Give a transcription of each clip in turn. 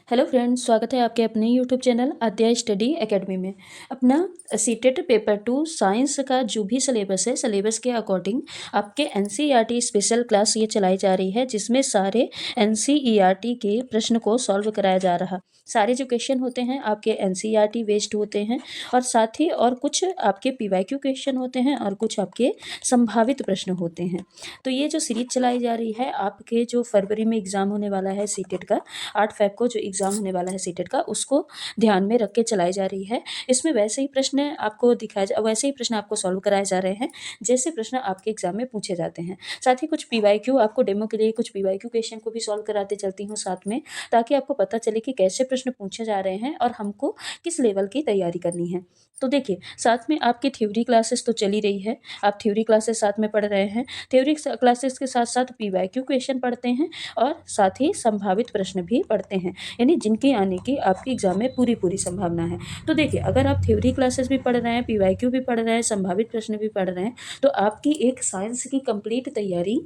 Hello friends, स्वागत है आपके अपने यूट्यूब चैनल अध्याय स्टडी एकेडमी में। अपना सीटेट पेपर 2 साइंस का जो भी सिलेबस है, सिलेबस के अकॉर्डिंग आपके एनसीईआरटी स्पेशल क्लास ये चलाई जा रही है, जिसमें सारे एनसीईआरटी के प्रश्न को सॉल्व कराया जा रहा। सारे जो क्वेश्चन होते हैं आपके एनसीईआरटी बेस्ड होते हैं और साथ ही और कुछ आपके पीवाईक्यू क्वेश्चन होते हैं और कुछ आपके संभावित प्रश्न होते हैं। तो ये जो सीरीज चलाई जा रही है, आपके जो फरवरी में एग्जाम होने वाला है सीटेट का, 8 फ़ेब को जो एग्ज़ाम होने वाला है सीटेट का, उसको ध्यान में रख के चलाई जा रही है। इसमें वैसे ही प्रश्न आपको वैसे ही प्रश्न आपको सॉल्व कराए जा रहे हैं जैसे प्रश्न आपके एग्जाम में पूछे जाते हैं। साथ ही कुछ पीवाईक्यू आपको डेमो के लिए कुछ पीवाईक्यू क्वेश्चन को भी सॉल्व कराते चलती हूँ साथ में, ताकि आपको पता चले कि कैसे प्रश्न पूछे जा रहे हैं और हमको किस लेवल की तैयारी करनी है। तो देखिए, साथ में आपकी थ्योरी क्लासेस तो चल ही रही है, आप थ्योरी क्लासेस साथ में पढ़ रहे हैं। थ्योरी क्लासेस के साथ साथ पीवाईक्यू क्वेश्चन पढ़ते हैं और साथ ही संभावित प्रश्न भी पढ़ते हैं, यानी जिनके आने की आपके एग्जाम में पूरी संभावना है। तो देखिए, अगर आप थ्योरी क्लासेस भी पढ़ रहे हैं, पीवाईक्यू भी पढ़ रहे हैं, संभावित प्रश्न भी पढ़ रहे हैं, तो आपकी एक साइंस की कंप्लीट तैयारी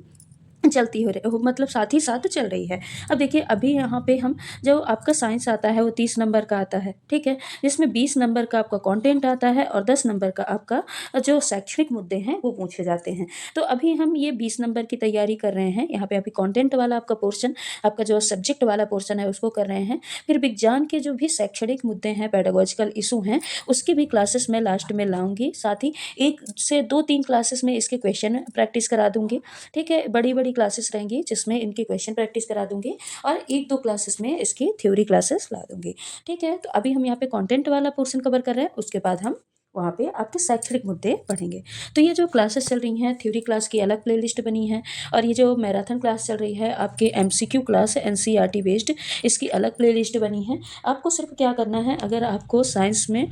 चलती मतलब साथ ही साथ चल रही है। अब देखिए, अभी यहाँ पे हम जो आपका साइंस आता है वो 30 नंबर का आता है, ठीक है, जिसमें 20 नंबर का आपका कंटेंट आता है और 10 नंबर का आपका जो शैक्षणिक मुद्दे हैं वो पूछे जाते हैं। तो अभी हम ये 20 नंबर की तैयारी कर रहे हैं। यहाँ पे अभी कंटेंट वाला आपका पोर्शन, आपका जो सब्जेक्ट वाला पोर्शन है उसको कर रहे हैं। फिर विज्ञान के जो भी शैक्षणिक मुद्दे हैं, पेडागोजिकल इशू हैं, उसकी भी क्लासेस मैं लास्ट में लाऊंगी। साथ ही 1 से 2-3 क्लासेस में इसके क्वेश्चन प्रैक्टिस करा दूंगी, ठीक है। बड़ी क्लासेस रहेंगी जिसमें इनके क्वेश्चन प्रैक्टिस करा दूंगी और 1-2 क्लासेस में इसकी थ्योरी क्लासेस ला दूंगी, ठीक है। तो अभी हम यहाँ पे कंटेंट वाला पोर्शन कवर कर रहे हैं, उसके बाद हम वहाँ पे आपके शैक्षणिक मुद्दे पढ़ेंगे। तो ये जो क्लासेस चल रही हैं, थ्योरी क्लास की अलग प्लेलिस्ट बनी है और ये जो मैराथन क्लास चल रही है आपके एमसीक्यू क्लास है एनसीईआरटी बेस्ड, इसकी अलग प्लेलिस्ट बनी है। आपको सिर्फ क्या करना है, अगर आपको साइंस में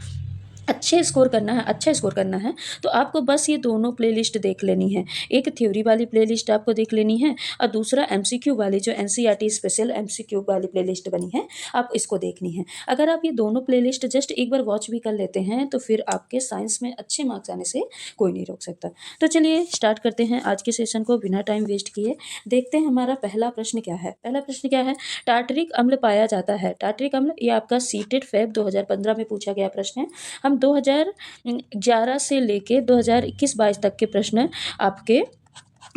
अच्छा स्कोर करना है तो आपको बस ये दोनों प्लेलिस्ट देख लेनी है। एक थ्योरी वाली प्लेलिस्ट आपको देख लेनी है और दूसरा एमसीक्यू वाली जो एनसीईआरटी स्पेशल एमसीक्यू वाली प्लेलिस्ट बनी है, आप इसको देखनी है। अगर आप ये दोनों प्लेलिस्ट जस्ट एक बार वॉच भी कर लेते हैं तो फिर आपके साइंस में अच्छे मार्क्स आने से कोई नहीं रोक सकता। तो चलिए स्टार्ट करते हैं आज के सेशन को बिना टाइम वेस्ट किए। देखते हैं हमारा पहला प्रश्न क्या है। पहला प्रश्न क्या है, टार्टरिक अम्ल पाया जाता है। टार्टरिक अम्ल ये आपका सीटेट फ़ेब 2015 में पूछा गया प्रश्न है। हम 2011 से लेके 2021-22 तक के प्रश्न आपके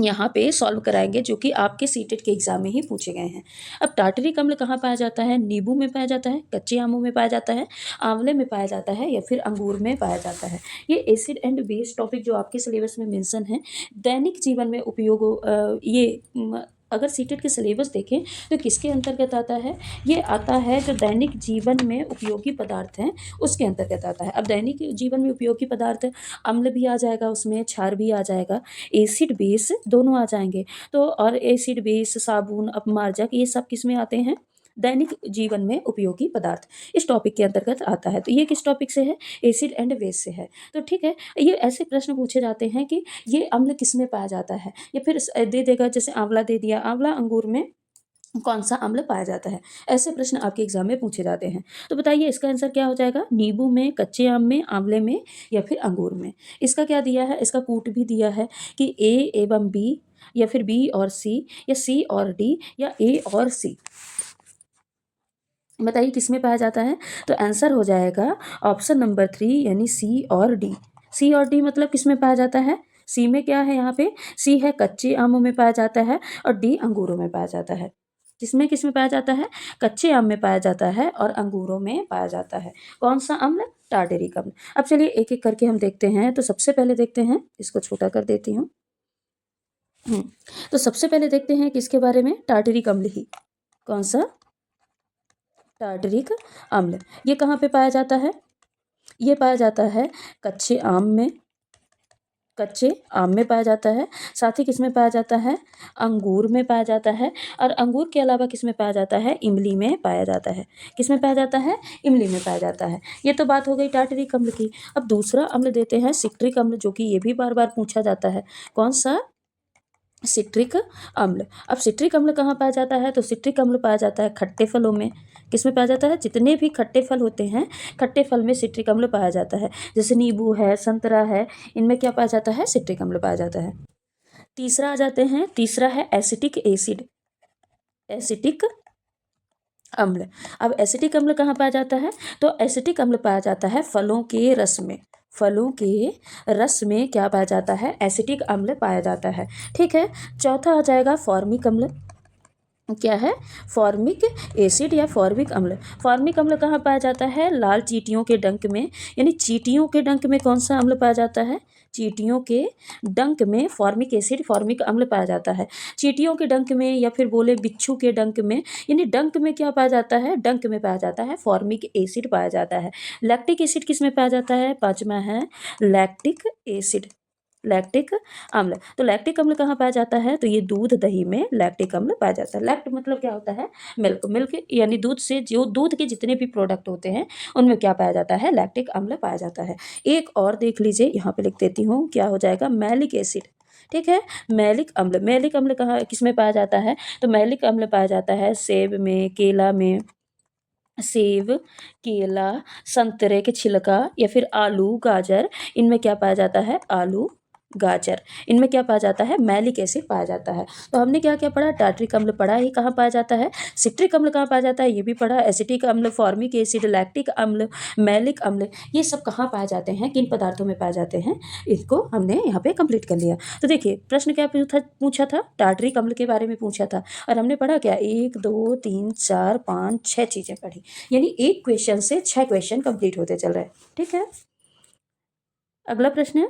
यहाँ पे सॉल्व कराएंगे, जो कि आपके सीटेट के एग्जाम में ही पूछे गए हैं। अब टार्टरिक अम्ल कहाँ पाया जाता है? नींबू में पाया जाता है, कच्चे आमों में पाया जाता है, आंवले में पाया जाता है या फिर अंगूर में पाया जाता है। ये एसिड एंड बेस टॉपिक जो आपके सिलेबस में मेंशन है, दैनिक जीवन में उपयोग अगर सीटेट के सिलेबस देखें तो किसके अंतर्गत आता है? ये आता है जो दैनिक जीवन में उपयोगी पदार्थ हैं उसके अंतर्गत आता है। अब दैनिक जीवन में उपयोगी पदार्थ, अम्ल भी आ जाएगा उसमें, क्षार भी आ जाएगा, एसिड बेस दोनों आ जाएंगे। तो और एसिड बेस, साबुन, अपमार्जक, ये सब किस में आते हैं? दैनिक जीवन में उपयोगी पदार्थ इस टॉपिक के अंतर्गत आता है। तो ये किस टॉपिक से है? एसिड एंड बेस से है। तो ठीक है, ये ऐसे प्रश्न पूछे जाते हैं कि ये अम्ल किस में पाया जाता है, या फिर दे देगा, जैसे आंवला दे दिया, आंवला अंगूर में कौन सा अम्ल पाया जाता है। ऐसे प्रश्न आपके एग्जाम में पूछे जाते हैं। तो बताइए इसका आंसर क्या हो जाएगा? नींबू में, कच्चे आम में, आंवले में या फिर अंगूर में। इसका क्या दिया है? इसका कूट भी दिया है कि ए एवं बी, या फिर बी और सी, या सी और डी, या ए और सी। बताइए किस में पाया जाता है? तो आंसर हो जाएगा ऑप्शन नंबर 3 यानी सी और डी। सी और डी मतलब किस में पाया जाता है? सी में क्या है? यहाँ पे सी है कच्चे आमों में पाया जाता है और डी अंगूरों में पाया जाता है। किस में पाया जाता है? कच्चे आम में पाया जाता है और अंगूरों में पाया जाता है। कौन सा अम्ल? टार्टरिक अम्ल। अब चलिए एक एक करके हम देखते हैं। तो सबसे पहले देखते हैं, इसको छोटा कर देती हूँ। तो सबसे पहले देखते हैं किसके बारे में? टार्टरिक अम्ल ही। कौन सा? टार्टरिक अम्ल। ये कहाँ पे पाया जाता है? ये पाया जाता है कच्चे आम में, कच्चे आम में पाया जाता है। साथ ही किस में पाया जाता है? अंगूर में पाया जाता है। और अंगूर के अलावा किस में पाया जाता है? इमली में पाया जाता है। किस में पाया जाता है? इमली में पाया जाता है। ये तो बात हो गई टार्टरिक अम्ल की। अब दूसरा अम्ल देते हैं सिट्रिक अम्ल, जो कि ये भी बार बार पूछा जाता है। कौन सा? सिट्रिक अम्ल। अब सिट्रिक अम्ल कहाँ पाया जाता है? तो सिट्रिक अम्ल पाया जाता है खट्टे फलों में। किस में पाया जाता है? जितने भी खट्टे फल होते हैं, खट्टे फल में सिट्रिक अम्ल पाया जाता है। जैसे नींबू है, संतरा है, इनमें क्या पाया जाता है? सिट्रिक अम्ल पाया जाता है। तीसरा आ जाते हैं, तीसरा है एसिटिक एसिड। एसिटिक अम्ल। अब एसिटिक अम्ल कहाँ पाया जाता है? तो एसिटिक अम्ल पाया जाता है फलों के रस में। फलों के रस में क्या पाया जाता है? एसिटिक अम्ल पाया जाता है। ठीक है। चौथा आ जाएगा फॉर्मिक अम्ल। क्या है? फॉर्मिक एसिड या फॉर्मिक अम्ल। फॉर्मिक अम्ल कहाँ पाया जाता है? लाल चींटियों के डंक में, यानी चींटियों के डंक में कौन सा अम्ल पाया जाता है? चींटियों के डंक में फॉर्मिक एसिड फॉर्मिक अम्ल पाया जाता है। चींटियों के डंक में या फिर बोले बिच्छू के डंक में, यानी डंक में क्या पाया जाता है? डंक में पाया जाता है फॉर्मिक एसिड पाया जाता है। लैक्टिक एसिड किस में पाया जाता है? पांचवा है लैक्टिक एसिड, लैक्टिक अम्ल। तो लैक्टिक अम्ल कहाँ पाया जाता है? तो ये दूध दही में लैक्टिक अम्ल पाया जाता है। लैक्ट मतलब क्या होता है? मिल्क। मिल्क यानी दूध से जो दूध के जितने भी प्रोडक्ट होते हैं उनमें क्या पाया जाता है? लैक्टिक अम्ल पाया जाता है। एक और देख लीजिए, यहाँ पे लिख देती हूँ, क्या हो जाएगा? Malic acid. ठीक है। मैलिक अम्ल। मैलिक अम्ल कहाँ किस में पाया जाता है? तो मैलिक अम्ल पाया जाता है सेब में, केला में, सेब, केला, संतरे के छिलका या फिर आलू, गाजर, इनमें क्या पाया जाता है? आलू, गाजर, इनमें क्या पाया जाता है? मैलिक एसिड पाया जाता है। तो हमने क्या क्या पढ़ा? टार्ट्रिक अम्ल पढ़ा, ये कहाँ पाया जाता है? सिट्रिक अम्ल कहाँ पाया जाता है? ये भी पढ़ा। एसिटिक अम्ल, फॉर्मिक एसिड, लैक्टिक अम्ल, मैलिक अम्ल, ये सब कहाँ पाए जाते हैं? किन पदार्थों में पाए जाते हैं? इसको हमने यहाँ पे कंप्लीट कर लिया। तो देखिए प्रश्न क्या पूछा था? टार्ट्रिक अम्ल के बारे में पूछा था, और हमने पढ़ा क्या? 1 2 3 4 5 6 चीजें पढ़ी, यानी एक क्वेश्चन से 6 क्वेश्चन कंप्लीट होते चल रहे हैं। ठीक है। अगला प्रश्न है,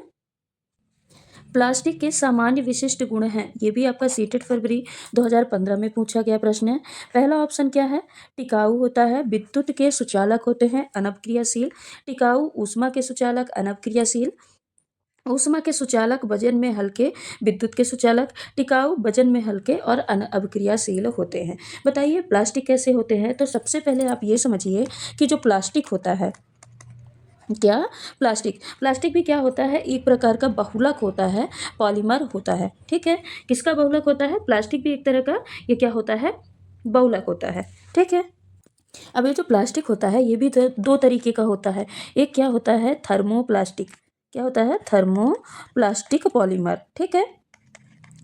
प्लास्टिक के सामान्य विशिष्ट गुण हैं। ये भी आपका सीटेट फरवरी 2015 में पूछा गया प्रश्न है। पहला ऑप्शन क्या है? टिकाऊ होता है, विद्युत के सुचालक होते हैं, अनअपक्रियाशील। टिकाऊ, ऊष्मा के सुचालक, अनअपक्रियाशील। ऊष्मा के सुचालक, वजन में हल्के, विद्युत के सुचालक। टिकाऊ, वजन में हल्के और अनअपक्रियाशील होते हैं। बताइए प्लास्टिक कैसे होते हैं? तो सबसे पहले आप ये समझिए कि जो प्लास्टिक होता है, क्या? प्लास्टिक। प्लास्टिक भी क्या होता है? एक प्रकार का बहुलक होता है, पॉलीमर होता है। ठीक है। किसका बहुलक होता है? प्लास्टिक भी एक तरह का, ये क्या होता है? बहुलक होता है। ठीक है। अब ये जो प्लास्टिक होता है ये भी दो तरीके का होता है। एक क्या होता है? थर्मोप्लास्टिक। क्या होता है? Thermoplastic polymer. ठीक है।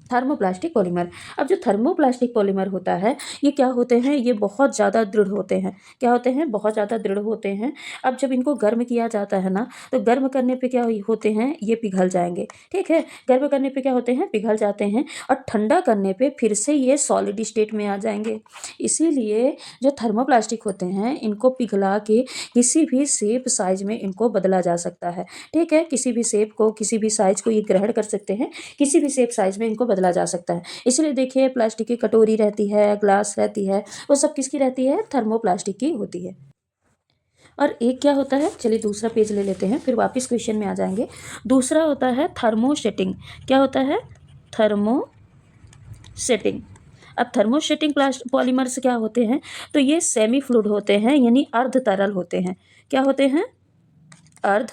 Thermoplastic polymer. अब जो थर्मोप्लास्टिक पॉलीमर होता है ये क्या होते हैं? ये बहुत ज़्यादा दृढ़ होते हैं। क्या होते हैं? बहुत ज़्यादा दृढ़ होते हैं। अब जब इनको गर्म किया जाता है ना, तो गर्म करने पे क्या होते हैं? ये पिघल जाएंगे। ठीक है। गर्म करने पे क्या होते हैं? पिघल जाते हैं। और ठंडा करने पे फिर से ये सॉलिड स्टेट में आ जाएंगे। इसीलिए जो थर्मोप्लास्टिक होते हैं इनको पिघला के किसी भी शेप साइज में इनको बदला जा सकता है। ठीक है। किसी भी शेप को, किसी भी साइज को ये ग्रहण कर सकते हैं, किसी भी शेप साइज में इनको बदला जा सकता है। इसलिए देखिए प्लास्टिक की कटोरी रहती है, ग्लास रहती है, वो सब किसकी रहती है? थर्मोप्लास्टिक की होती है। और एक क्या होता है? चलिए दूसरा पेज ले लेते हैं, फिर वापस क्वेश्चन में आ जाएंगे। दूसरा होता है थर्मोसेटिंग। क्या होता है? थर्मोसेटिंग। अब थर्मोसेटिंग पॉलीमर्स क्या होते हैं? तो ये सेमी फ्लूइड होते हैं, यानी अर्ध तरल होते हैं। क्या होते हैं? अर्ध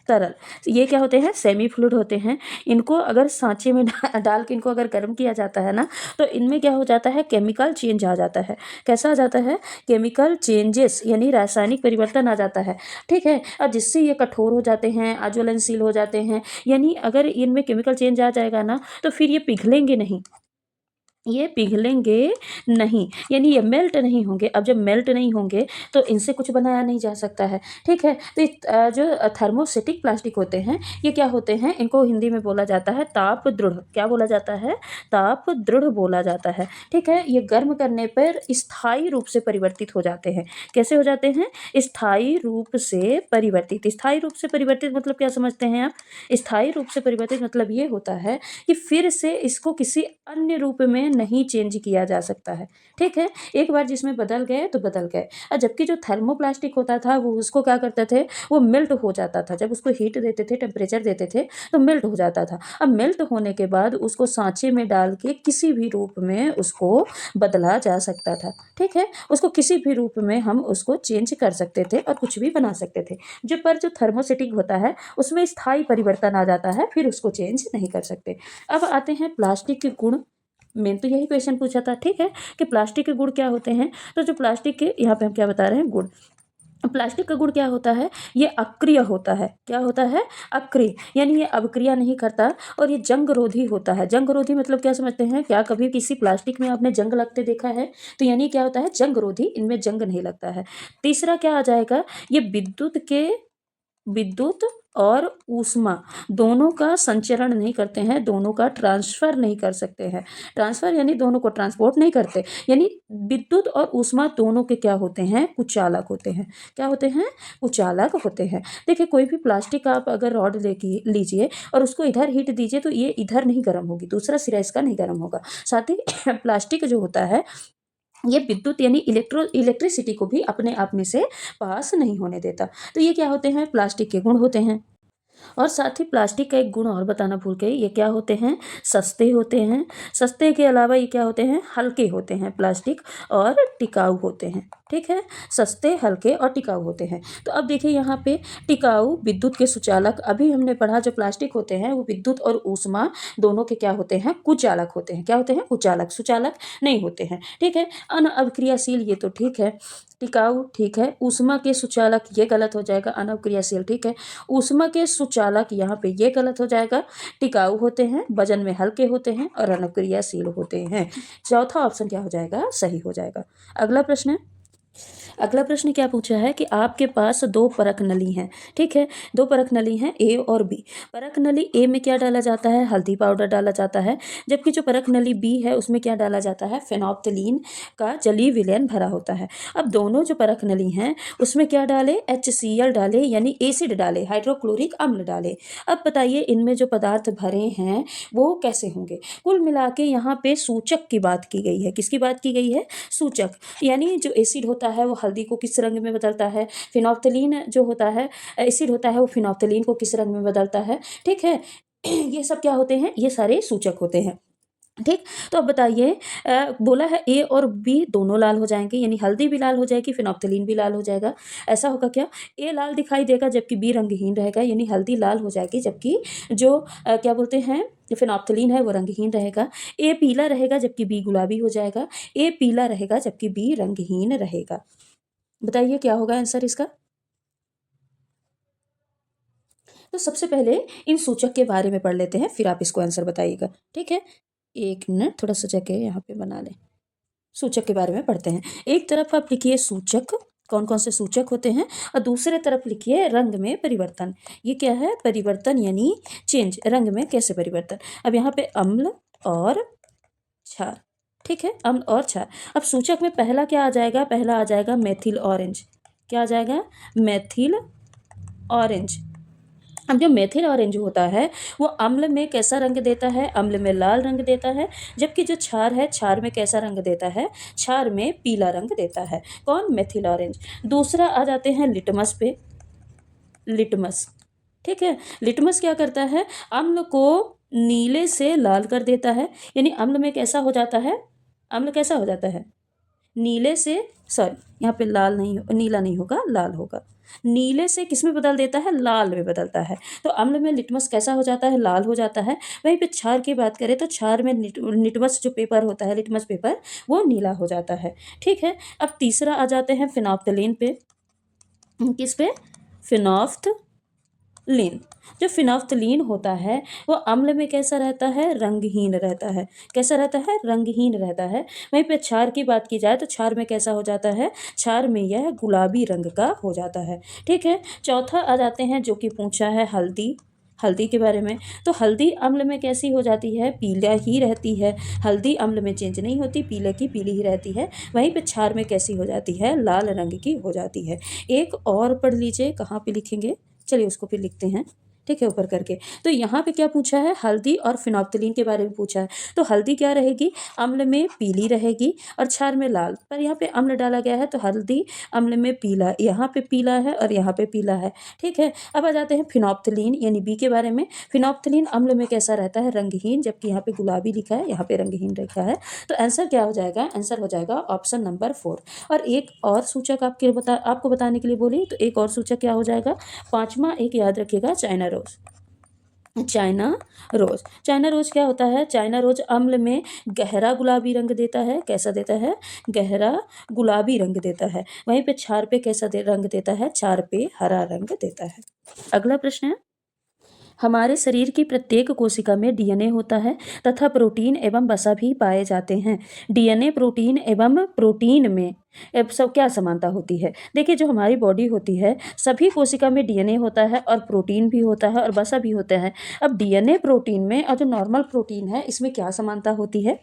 तरल। ये क्या होते हैं? सेमी फ्लूइड होते हैं। इनको अगर सांचे में डाल के इनको अगर गर्म किया जाता है ना, तो इनमें क्या हो जाता है? केमिकल चेंज आ जाता है। कैसा आ जाता है? केमिकल चेंजेस, यानी रासायनिक परिवर्तन आ जाता है। ठीक है। और जिससे ये कठोर हो जाते हैं, अज्वलनशील हो जाते हैं। यानी अगर इनमें केमिकल चेंज आ जाएगा ना, तो फिर ये पिघलेंगे नहीं, ये पिघलेंगे नहीं, यानी ये मेल्ट नहीं होंगे। अब जब मेल्ट नहीं होंगे तो इनसे कुछ बनाया नहीं जा सकता है। ठीक है। तो जो थर्मोसेटिक प्लास्टिक होते हैं ये क्या होते हैं? इनको हिंदी में बोला जाता है ताप दृढ़। क्या बोला जाता है? ताप दृढ़ बोला जाता है। ठीक है। ये गर्म करने पर स्थायी रूप से परिवर्तित हो जाते हैं। कैसे हो जाते हैं? स्थायी रूप से परिवर्तित। स्थायी रूप से परिवर्तित मतलब क्या समझते हैं आप? स्थायी रूप से परिवर्तित मतलब ये होता है कि फिर से इसको किसी अन्य रूप में नहीं चेंज किया जा सकता है। ठीक है। एक बार जिसमें बदल गए तो बदल गए। और जबकि जो थर्मोप्लास्टिक होता था वो उसको क्या करते थे? वो मेल्ट हो जाता था। जब उसको हीट देते थे, टेम्परेचर देते थे, तो मेल्ट हो जाता था। अब मेल्ट होने के बाद उसको सांचे में डाल के किसी भी रूप में उसको बदला जा सकता था। ठीक है। उसको किसी भी रूप में हम उसको चेंज कर सकते थे और कुछ भी बना सकते थे। जो थर्मोसेटिक होता है उसमें स्थायी परिवर्तन आ जाता है, फिर उसको चेंज नहीं कर सकते। अब आते हैं प्लास्टिक के गुण। मेन तो यही क्वेश्चन पूछा था। ठीक है। कि प्लास्टिक के गुण क्या होते हैं? तो जो प्लास्टिक के, यहाँ पे हम क्या बता रहे हैं? गुण। प्लास्टिक का गुण क्या होता है, ये अक्रिय होता है। क्या होता है, अक्रिय, यानी ये अवक्रिया नहीं करता और ये जंगरोधी होता है। जंगरोधी मतलब क्या समझते हैं, क्या कभी किसी प्लास्टिक में आपने जंग लगते देखा है, तो यानी क्या होता है, जंगरोधी, इनमें जंग नहीं लगता है। तीसरा क्या आ जाएगा, ये विद्युत और ऊष्मा दोनों का संचरण नहीं करते हैं, दोनों का ट्रांसफर नहीं कर सकते हैं। ट्रांसफर यानी दोनों को ट्रांसपोर्ट नहीं करते, यानी विद्युत और ऊष्मा दोनों के क्या होते हैं, कुचालक होते हैं। क्या होते हैं, कुचालक होते हैं। देखिए कोई भी प्लास्टिक आप अगर रॉड लेके लीजिए और उसको इधर हीट दीजिए तो ये इधर नहीं गर्म होगी, दूसरा सिरा इसका नहीं गर्म होगा। साथ ही प्लास्टिक जो होता है ये विद्युत यानी इलेक्ट्रिसिटी को भी अपने आप में से पास नहीं होने देता। तो ये क्या होते हैं, प्लास्टिक के गुण होते हैं। और साथ ही प्लास्टिक का एक गुण और बताना भूल गई, ये क्या होते हैं, सस्ते होते हैं। सस्ते के अलावा ये क्या होते हैं, हल्के होते हैं प्लास्टिक, और टिकाऊ होते हैं। ठीक है, सस्ते, हल्के और टिकाऊ होते हैं। तो अब देखिए यहाँ पे टिकाऊ, विद्युत के सुचालक, अभी हमने पढ़ा जो प्लास्टिक होते हैं वो विद्युत और ऊष्मा दोनों के क्या होते हैं, कुचालक होते हैं। क्या होते हैं, कुचालक, सुचालक नहीं होते हैं। ठीक है, अनअभिक्रियाशील ये तो ठीक है, टिकाऊ ठीक है, ऊष्मा के सुचालक ये गलत हो जाएगा, अनअभिक्रियाशील ठीक है। ऊष्मा के सुचालक यहाँ पे ये गलत हो जाएगा, टिकाऊ होते हैं, वजन में हल्के होते हैं और अनअभिक्रियाशील होते हैं। चौथा ऑप्शन क्या हो जाएगा, सही हो जाएगा। अगला प्रश्न है, अगला प्रश्न क्या पूछा है कि आपके पास दो परख नली हैं। ठीक है, दो परख नली हैं, ए और बी। परख नली ए में क्या डाला जाता है, हल्दी पाउडर डाला जाता है, जबकि जो परख नली बी है उसमें क्या डाला जाता है, फेनोप्थलीन का जलीय विलयन भरा होता है। अब दोनों जो परख नली हैं उसमें क्या डाले, HCl डाले, यानी एसिड डाले, हाइड्रोक्लोरिक अम्ल डाले। अब बताइए इनमें जो पदार्थ भरे हैं वो कैसे होंगे। कुल मिला के यहाँ पे सूचक की बात की गई है। किसकी बात की गई है, सूचक, यानी जो एसिड होता है वो हल्दी को किस रंग में बदलता है, फिनोप्थलीन जो होता है, एसिड होता है वो फिनोप्थलीन को किस रंग में बदलता है। ठीक है, ये सब क्या होते हैं, ये सारे सूचक होते हैं। ठीक, तो अब बताइए, बोला है ए और बी दोनों लाल हो जाएंगे, यानी हल्दी भी लाल हो जाएगी, फिनोप्थलीन भी लाल हो जाएगा। ऐसा होगा क्या, ए लाल दिखाई देगा जबकि बी रंगहीन रहेगा, यानी हल्दी लाल हो जाएगी जबकि जो क्या बोलते हैं फिनोप्थलीन है वो रंगहीन रहेगा। ए पीला रहेगा जबकि बी गुलाबी हो जाएगा। ए पीला रहेगा जबकि बी रंगहीन रहेगा। बताइए क्या होगा आंसर इसका। तो सबसे पहले इन सूचक के बारे में पढ़ लेते हैं, फिर आप इसको आंसर बताइएगा। ठीक है, एक मिनट थोड़ा सा जगह यहाँ पे बना लें। सूचक के बारे में पढ़ते हैं। एक तरफ आप लिखिए सूचक, कौन कौन से सूचक होते हैं, और दूसरे तरफ लिखिए रंग में परिवर्तन। ये क्या है, परिवर्तन यानी चेंज, रंग में कैसे परिवर्तन। अब यहाँ पे अम्ल और क्षार। ठीक है, अम्ल और क्षार। अब सूचक में पहला क्या आ जाएगा, पहला आ जाएगा मेथिल ऑरेंज। क्या आ जाएगा, मेथिल ऑरेंज। अब जो मेथिल ऑरेंज होता है वो अम्ल में कैसा रंग देता है, अम्ल में लाल रंग देता है, जबकि जो क्षार है, क्षार में कैसा रंग देता है, क्षार में पीला रंग देता है। कौन, मेथिल ऑरेंज। दूसरा आ जाते हैं लिटमस पे, लिटमस। ठीक है, लिटमस क्या करता है, अम्ल को नीले से लाल कर देता है, यानी अम्ल में कैसा हो जाता है, अम्ल कैसा हो जाता है, नीले से, सॉरी यहाँ पे लाल नहीं, नीला नहीं होगा, लाल होगा। नीले से किस में बदल देता है, लाल में बदलता है। तो अम्ल में लिटमस कैसा हो जाता है, लाल हो जाता है। वहीं पे क्षार की बात करें तो क्षार में लिटमस जो पेपर होता है, लिटमस पेपर, वो नीला हो जाता है। ठीक है, अब तीसरा आ जाते हैं फिनोप्थलीन पे। किस पे, फिनोप्थलीन। जो फिनोप्थलीन होता है वो अम्ल में कैसा रहता है, रंगहीन रहता है। कैसा रहता है, रंगहीन रहता है। वहीं पे क्षार की बात की जाए तो क्षार में कैसा हो जाता है, क्षार में यह गुलाबी रंग का हो जाता है। ठीक है, चौथा आ जाते हैं जो कि पूछा है हल्दी, हल्दी के बारे में। तो हल्दी अम्ल में कैसी हो जाती है, पीला ही रहती है। हल्दी अम्ल में चेंज नहीं होती, पीले की पीली ही रहती है। वहीं पे क्षार में कैसी हो जाती है, लाल रंग की हो जाती है। एक और पढ़ लीजिए, कहाँ पे लिखेंगे, चलिए उसको फिर लिखते हैं। ठीक है, ऊपर करके। तो यहाँ पे क्या पूछा है, हल्दी और फिनोप्थलीन के बारे में पूछा है। तो हल्दी क्या रहेगी, अम्ल में पीली रहेगी और क्षार में लाल, पर यहाँ पे अम्ल डाला गया है तो हल्दी अम्ल में पीला, यहाँ पे पीला है और यहाँ पे पीला है। ठीक है, अब आ जाते हैं फिनोप्थलीन यानी बी के बारे में। फिनोप्थलीन अम्ल में कैसा रहता है, रंगहीन, जबकि यहाँ पे गुलाबी लिखा है, यहाँ पे रंगहीन लिखा है। तो आंसर क्या हो जाएगा, आंसर हो जाएगा ऑप्शन नंबर 4। और एक और सूचक आपको बताने के लिए बोली, तो एक और सूचक क्या हो जाएगा, पांचवा एक याद रखिएगा, China rose. China rose. China rose क्या होता है? चाइना रोज अम्ल में गहरा गुलाबी रंग देता है। कैसा देता है? गहरा गुलाबी रंग देता है। वहीं पे क्षार पे कैसा रंग देता है? क्षार पे हरा रंग देता है। अगला प्रश्न है, हमारे शरीर की प्रत्येक कोशिका में डीएनए होता है तथा प्रोटीन एवं वसा भी पाए जाते हैं। डीएनए, प्रोटीन एवं प्रोटीन में अब सब क्या समानता होती है? देखिए, जो हमारी बॉडी होती है, सभी कोशिका में डीएनए होता है और प्रोटीन भी होता है और वसा भी होता है। अब डीएनए प्रोटीन में और जो नॉर्मल प्रोटीन है, इसमें क्या समानता होती है?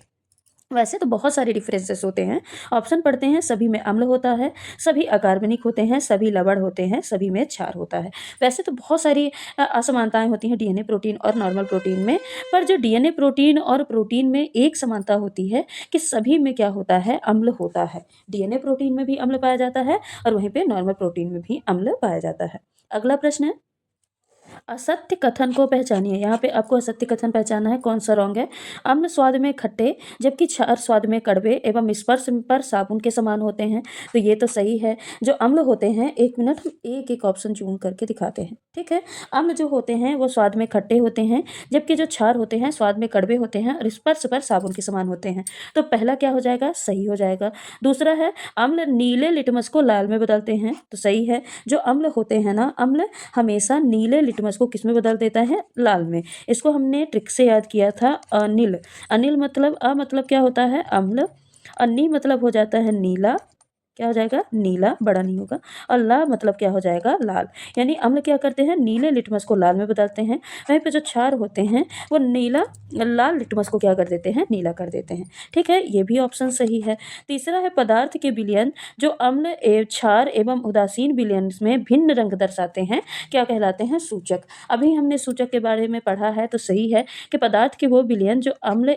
वैसे तो बहुत सारे डिफरेंसेस होते हैं। ऑप्शन पढ़ते हैं, सभी में अम्ल होता है, सभी अकार्बनिक होते हैं, सभी लवण होते हैं, सभी में क्षार होता है। वैसे तो बहुत सारी असमानताएं होती हैं डीएनए प्रोटीन और नॉर्मल प्रोटीन में, पर जो डीएनए प्रोटीन और प्रोटीन में एक समानता होती है कि सभी में क्या होता है? अम्ल होता है। डीएनए प्रोटीन में भी अम्ल पाया जाता है और वहीं पे नॉर्मल प्रोटीन में भी अम्ल पाया जाता है। अगला प्रश्न है, असत्य कथन को पहचानिए। यहाँ पे आपको असत्य कथन पहचानना है, कौन सा रॉन्ग है। अम्ल स्वाद में खट्टे जबकि क्षार स्वाद में कड़वे एवं स्पर्श पर साबुन के समान होते हैं, तो ये तो सही है। जो अम्ल होते हैं, एक मिनट हम एक एक ऑप्शन चुन करके दिखाते हैं, ठीक है। अम्ल जो होते हैं वो स्वाद में खट्टे होते हैं, जबकि जो क्षार होते हैं स्वाद में कड़वे होते हैं और स्पर्श पर साबुन के समान होते हैं। तो पहला क्या हो जाएगा? सही हो जाएगा। दूसरा है, अम्ल नीले लिटमस को लाल में बदलते हैं, तो सही है। जो अम्ल होते हैं ना, अम्ल हमेशा नीले लिटमस को किस में बदल देता है? लाल में। इसको हमने ट्रिक से याद किया था, अनिल। अनिल मतलब मतलब क्या होता है? अम्ल। अन्नी मतलब हो जाता है नीला, क्या हो जाएगा? नीला, बड़ा नहीं होगा। और ला मतलब क्या हो जाएगा? लाल। यानी अम्ल क्या करते हैं? नीले लिटमस को लाल में बदलते हैं। वहीं पे जो क्षार होते हैं वो लाल लिटमस को क्या कर देते हैं? नीला कर देते हैं। ठीक है, ये भी ऑप्शन सही है। तीसरा है, पदार्थ के विलयन जो अम्ल क्षार एवं उदासीन विलयन में भिन्न रंग दर्शाते हैं, क्या कहलाते हैं? सूचक। अभी हमने सूचक के बारे में पढ़ा है, तो सही है कि पदार्थ के वो विलयन जो अम्ल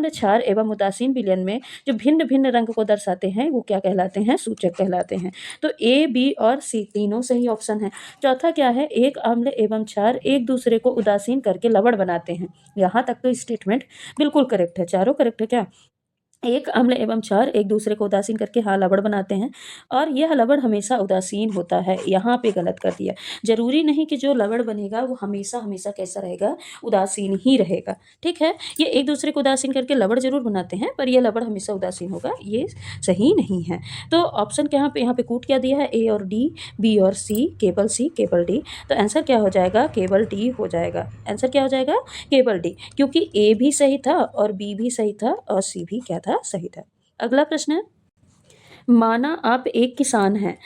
क्षार एवं उदासीन विलयन में जो भिन्न भिन्न रंग को दर्शाते हैं, वो क्या कहलाते हैं? सूचक कहलाते हैं। तो ए, बी और सी तीनों सही ऑप्शन है। चौथा क्या है? एक अम्ल एवं क्षार एक दूसरे को उदासीन करके लवण बनाते हैं। यहाँ तक तो स्टेटमेंट बिल्कुल करेक्ट है, चारों करेक्ट है क्या? एक अम्ल एवं क्षार एक दूसरे को उदासीन करके लवण बनाते हैं और यह लवण हमेशा उदासीन होता है। यहाँ पे गलत कर दिया। जरूरी नहीं कि जो लवण बनेगा वो हमेशा हमेशा कैसा रहेगा? उदासीन ही रहेगा। ठीक है, ये एक दूसरे को उदासीन करके लवण जरूर बनाते हैं, पर यह लवण हमेशा उदासीन होगा, ये सही नहीं है। तो ऑप्शन क्या यहाँ पे कूट क्या दिया है? ए और डी, बी और सी, केवल डी। तो आंसर क्या हो जाएगा? केवल डी हो जाएगा। आंसर क्या हो जाएगा? केवल डी, क्योंकि ए भी सही था और बी भी सही था और सी भी क्या था? सही था। अगला प्रश्न है, माना आप एक किसान हैं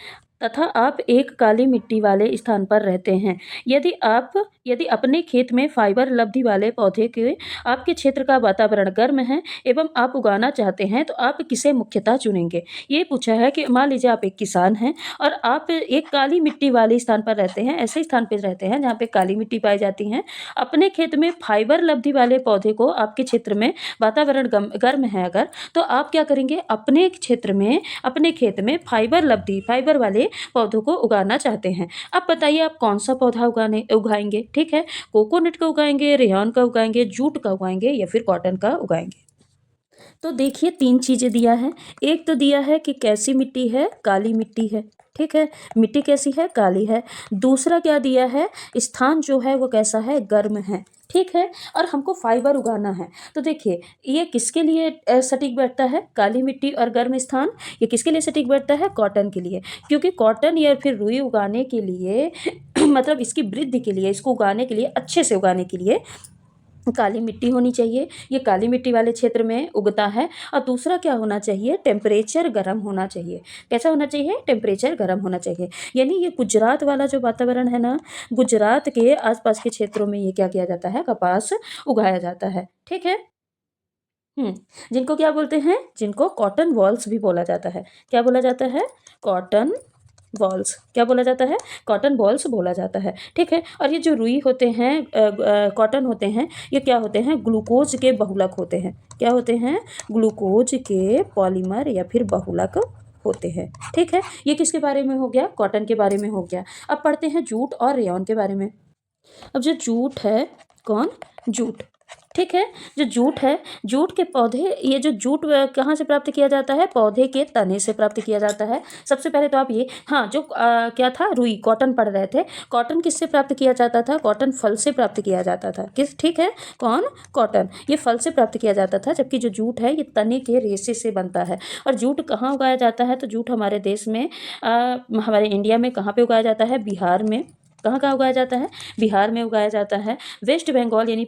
तथा आप एक काली मिट्टी वाले स्थान पर रहते हैं। यदि अपने खेत में फाइबर लब्धि वाले पौधे के आपके क्षेत्र का वातावरण गर्म है एवं आप उगाना चाहते हैं, तो आप किसे मुख्यतः चुनेंगे? ये पूछा है कि मान लीजिए आप एक किसान हैं और आप एक काली मिट्टी वाले स्थान पर रहते हैं, ऐसे स्थान पर रहते हैं जहाँ पे काली मिट्टी पाई जाती है। अपने खेत में फाइबर लब्धि वाले पौधे को, आपके क्षेत्र में वातावरण गर्म है अगर, तो आप क्या करेंगे? अपने खेत में फाइबर वाले पौधों को उगाना चाहते हैं। अब बताइए आप कौन सा पौधा उगाएंगे? ठीक है, कोकोनट का उगाएंगे, रेयॉन का उगाएंगे, जूट का उगाएंगे या फिर कॉटन का उगाएंगे? तो देखिए, तीन चीजें दिया है। एक तो दिया है कि कैसी मिट्टी है? काली मिट्टी है। ठीक है, मिट्टी कैसी है? काली है। दूसरा क्या दिया है? स्थान जो है वो कैसा है? गर्म है। ठीक है, और हमको फाइबर उगाना है। तो देखिए, ये किसके लिए सटीक बैठता है? काली मिट्टी और गर्म स्थान। ये किसके लिए सटीक बैठता है? कॉटन के लिए, क्योंकि कॉटन या फिर रुई उगाने के लिए मतलब इसकी वृद्धि के लिए, इसको उगाने के लिए, अच्छे से उगाने के लिए काली मिट्टी होनी चाहिए। ये काली मिट्टी वाले क्षेत्र में उगता है। और दूसरा क्या होना चाहिए? टेम्परेचर गर्म होना चाहिए। कैसा होना चाहिए? टेम्परेचर गर्म होना चाहिए। यानी ये गुजरात वाला जो वातावरण है ना, गुजरात के आसपास के क्षेत्रों में ये क्या किया जाता है? कपास उगाया जाता है। ठीक है। जिनको क्या बोलते हैं? जिनको कॉटन वॉल्स भी बोला जाता है। क्या बोला जाता है? Cotton balls. क्या बोला जाता है? कॉटन बॉल्स बोला जाता है। ठीक है, और ये जो रुई होते हैं, कॉटन होते हैं, ये क्या होते हैं? ग्लूकोज के बहुलक होते हैं। क्या होते हैं? ग्लूकोज के पॉलीमर या फिर बहुलक होते हैं। ठीक है, ये किसके बारे में हो गया? कॉटन के बारे में हो गया। अब पढ़ते हैं जूट और रेयॉन के बारे में। अब जो जूट है, कौन? जूट। ठीक है। जो जूट है, जूट के पौधे, ये जो जूट कहाँ से प्राप्त किया जाता है? पौधे के तने से प्राप्त किया जाता है। सबसे पहले तो आप ये, हाँ, जो क्या था, रुई, कॉटन पढ़ रहे थे। कॉटन किससे प्राप्त किया जाता था? कॉटन फल से प्राप्त किया जाता था। किस, ठीक है, कौन? कॉटन, ये फल से प्राप्त किया जाता था। जबकि जो जूट है ये तने के रेशे से बनता है। और जूट कहाँ उगाया जाता है? तो जूट हमारे देश में, हमारे इंडिया में कहाँ पे उगाया जाता है? बिहार में। कहाँ कहाँ उगाया जाता है? बिहार में उगाया जाता है, वेस्ट बंगाल यानी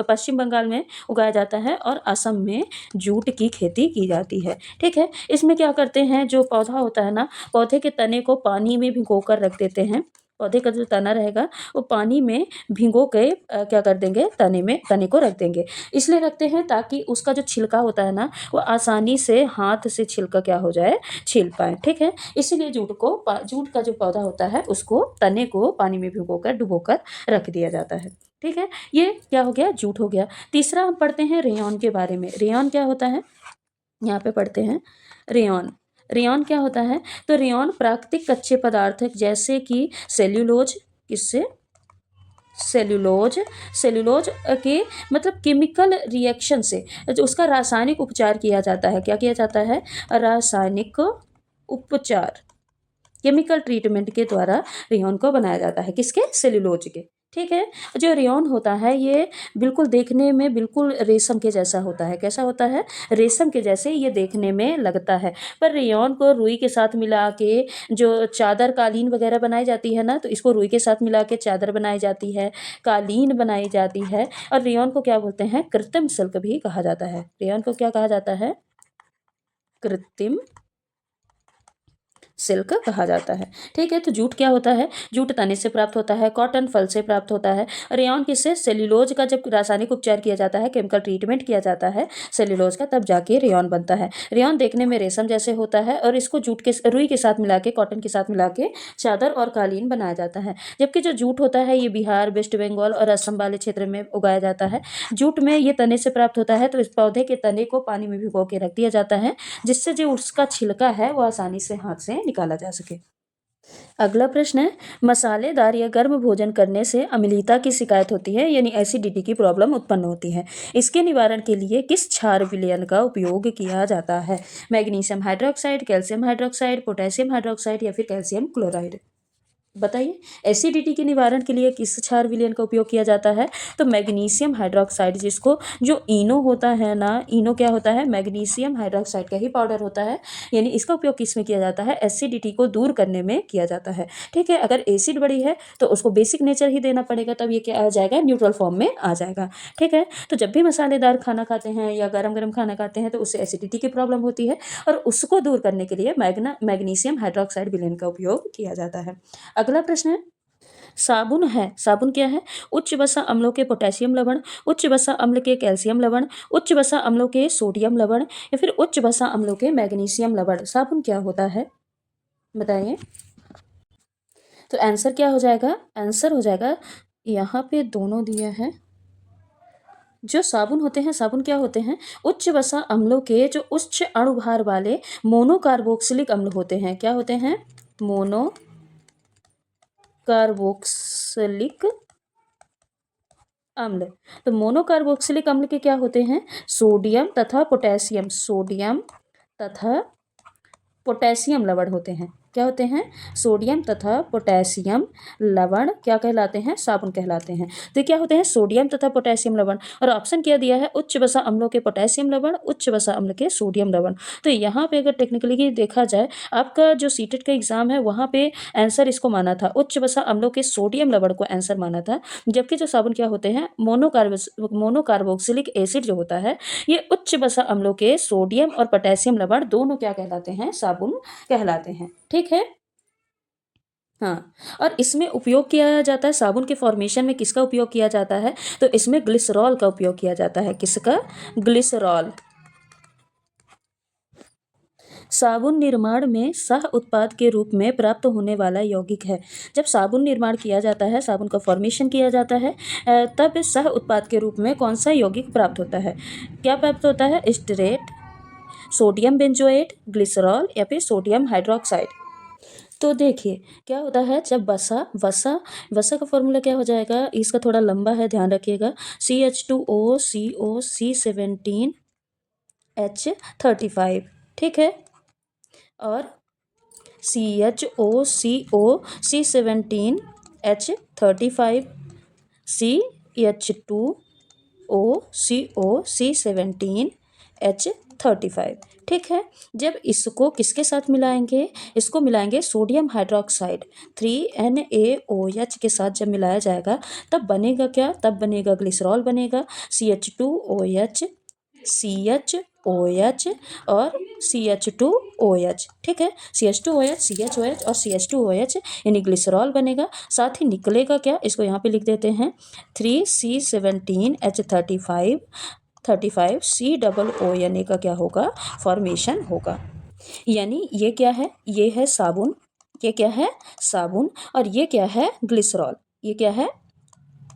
पश्चिम बंगाल में उगाया जाता है, और असम में जूट की खेती की जाती है। ठीक है। इसमें क्या करते हैं, जो पौधा होता है ना, पौधे के तने को पानी में भिगो कर रख देते हैं। पौधे का जो तना रहेगा वो पानी में भिगो के क्या कर देंगे, तने को रख देंगे। इसलिए रखते हैं ताकि उसका जो छिलका होता है ना, वो आसानी से हाथ से छिलका क्या हो जाए, छिल पाए। ठीक है। इसीलिए जूट का जो पौधा होता है उसको, तने को पानी में डुबोकर रख दिया जाता है। ठीक है। ये क्या हो गया? जूट हो गया। तीसरा हम पढ़ते हैं रेयॉन के बारे में। रेयॉन क्या होता है? यहाँ पे पढ़ते हैं रेयॉन। रेयॉन क्या होता है? तो रेयॉन प्राकृतिक कच्चे पदार्थ जैसे कि सेल्यूलोज, किससे? सेल्यूलोज, सेल्यूलोज के मतलब केमिकल रिएक्शन से जो उसका रासायनिक उपचार किया जाता है। क्या किया जाता है? रासायनिक उपचार, केमिकल ट्रीटमेंट के द्वारा रेयॉन को बनाया जाता है। किसके? सेल्यूलोज के। ठीक है। जो रेयॉन होता है ये बिल्कुल देखने में बिल्कुल रेशम के जैसा होता है। कैसा होता है? रेशम के जैसे ये देखने में लगता है। पर रेयॉन को रुई के साथ मिला के जो चादर, कालीन वगैरह बनाई जाती है ना, तो इसको रुई के साथ मिला के चादर बनाई जाती है, कालीन बनाई जाती है। और रेयॉन को क्या बोलते हैं? कृत्रिम सिल्क भी कहा जाता है। रेयॉन को क्या कहा जाता है? कृत्रिम सिल्क कहा जाता है। ठीक है। तो जूट क्या होता है? जूट तने से प्राप्त होता है, कॉटन फल से प्राप्त होता है। रेयॉन किससे? सेल्यूलोज का जब रासायनिक उपचार किया जाता है, केमिकल ट्रीटमेंट किया जाता है सेल्यूलोज का, तब जाके रेयॉन बनता है। रेयॉन देखने में रेशम जैसे होता है और इसको रुई के साथ मिला के, कॉटन के साथ मिला के चादर और कालीन बनाया जाता है। जबकि जो जूट होता है ये बिहार, वेस्ट बंगाल और असम वाले क्षेत्र में उगाया जाता है। जूट में ये तने से प्राप्त होता है, तो इस पौधे के तने को पानी में भिगो के रख दिया जाता है, जिससे जो उसका छिलका है वो आसानी से हाथ से निकाला जा सके। अगला प्रश्न है, मसालेदार या गर्म भोजन करने से अम्लता की शिकायत होती है, यानी एसिडिटी की प्रॉब्लम उत्पन्न होती है। इसके निवारण के लिए किस क्षार विलयन का उपयोग किया जाता है? Magnesium hydroxide, calcium hydroxide, potassium hydroxide या फिर कैल्शियम क्लोराइड? बताइए। एसिडिटी के निवारण के लिए किस क्षार विलयन का उपयोग किया जाता है? तो मैग्नीशियम हाइड्रोक्साइड, जिसको जो इनो होता है ना, इनो क्या होता है? मैग्नीशियम हाइड्रोक्साइड का ही पाउडर होता है। यानी इसका उपयोग किस में किया जाता है? एसिडिटी को दूर करने में किया जाता है। ठीक है। अगर एसिड बड़ी है तो उसको बेसिक नेचर ही देना पड़ेगा, तब ये क्या आ जाएगा? न्यूट्रल फॉर्म में आ जाएगा। ठीक है। तो जब भी मसालेदार खाना खाते हैं या गरम गरम खाना खाते हैं तो उससे एसिडिटी की प्रॉब्लम होती है, और उसको दूर करने के लिए मैग्नीशियम हाइड्रोक्साइड विलयन का उपयोग किया जाता है। अगला प्रश्न है, साबुन है, साबुन क्या है? उच्च वसा अम्लों के पोटेशियम लवण, उच्च वसा अम्ल के कैल्शियम लवण, उच्च वसा अम्लों के सोडियम लवण या फिर उच्च वसा अम्लों के मैग्नीशियम लवण। साबुन क्या होता है? बताइए। तो आंसर क्या हो जाएगा? आंसर हो जाएगा, यहाँ पे दोनों दिया है। जो साबुन होते हैं, साबुन क्या होते हैं? उच्च वसा अम्लों के जो उच्च अणुभार वाले मोनोकार्बोक्सिलिक अम्ल होते हैं। क्या होते हैं? मोनो कार्बोक्सिलिक अम्ल। तो मोनोकार्बोक्सिलिक अम्ल के क्या होते हैं? सोडियम तथा पोटेशियम, सोडियम तथा पोटेशियम लवण होते हैं। क्या होते हैं? सोडियम तथा पोटेशियम लवण क्या कहलाते हैं? साबुन कहलाते हैं। तो क्या होते हैं? सोडियम तथा पोटेशियम लवण। और ऑप्शन क्या दिया है? उच्च वसा अम्लों के पोटेशियम लवण, उच्च वसा अम्ल के सोडियम लवण। तो यहाँ पे अगर टेक्निकली देखा जाए, आपका जो सीटेट का एग्जाम है वहाँ पे आंसर इसको माना था, उच्च वसा अम्लों के सोडियम लवण को आंसर माना था। जबकि जो साबुन क्या होते हैं? मोनोकार्बोक्सिलिक एसिड जो होता है, ये उच्च वसा अम्लों के सोडियम और पोटेशियम लवण दोनों क्या कहलाते हैं? साबुन कहलाते हैं। ठीक है। हाँ। और इसमें उपयोग किया जाता है, साबुन के फॉर्मेशन में किसका उपयोग किया जाता है? तो इसमें ग्लिसरॉल का उपयोग किया जाता है। किसका? ग्लिसरॉल। साबुन निर्माण में सह उत्पाद के रूप में प्राप्त होने वाला यौगिक है। जब साबुन निर्माण किया जाता है, साबुन का फॉर्मेशन किया जाता है, तब सह उत्पाद के रूप में कौन सा यौगिक प्राप्त होता है? क्या प्राप्त होता है? स्टेरेट, सोडियम बेंजोएट, ग्लिसरॉल या फिर सोडियम हाइड्रोक्साइड। तो देखिए क्या होता है, जब वसा वसा वसा का फॉर्मूला क्या हो जाएगा, इसका थोड़ा लंबा है, ध्यान रखिएगा। CH2O CO C17H35, ठीक है। और CHOCOC17H35, CH2OCOC17H35, ठीक है। जब इसको किसके साथ मिलाएंगे, इसको मिलाएंगे सोडियम हाइड्रोक्साइड 3NaOH के साथ जब मिलाया जाएगा तब बनेगा क्या, तब बनेगा ग्लिसरॉल बनेगा। CH2OH CHOH और CH2OH, ठीक है। CH2OH CHOH और CH2OH यानी ग्लिसरॉल बनेगा। साथ ही निकलेगा क्या, इसको यहाँ पे लिख देते हैं 3C17H35 COO का क्या होगा, फॉर्मेशन होगा। यानी ये क्या है, ये है साबुन, ये क्या है साबुन, और ये क्या है ग्लिसरॉल, ये क्या है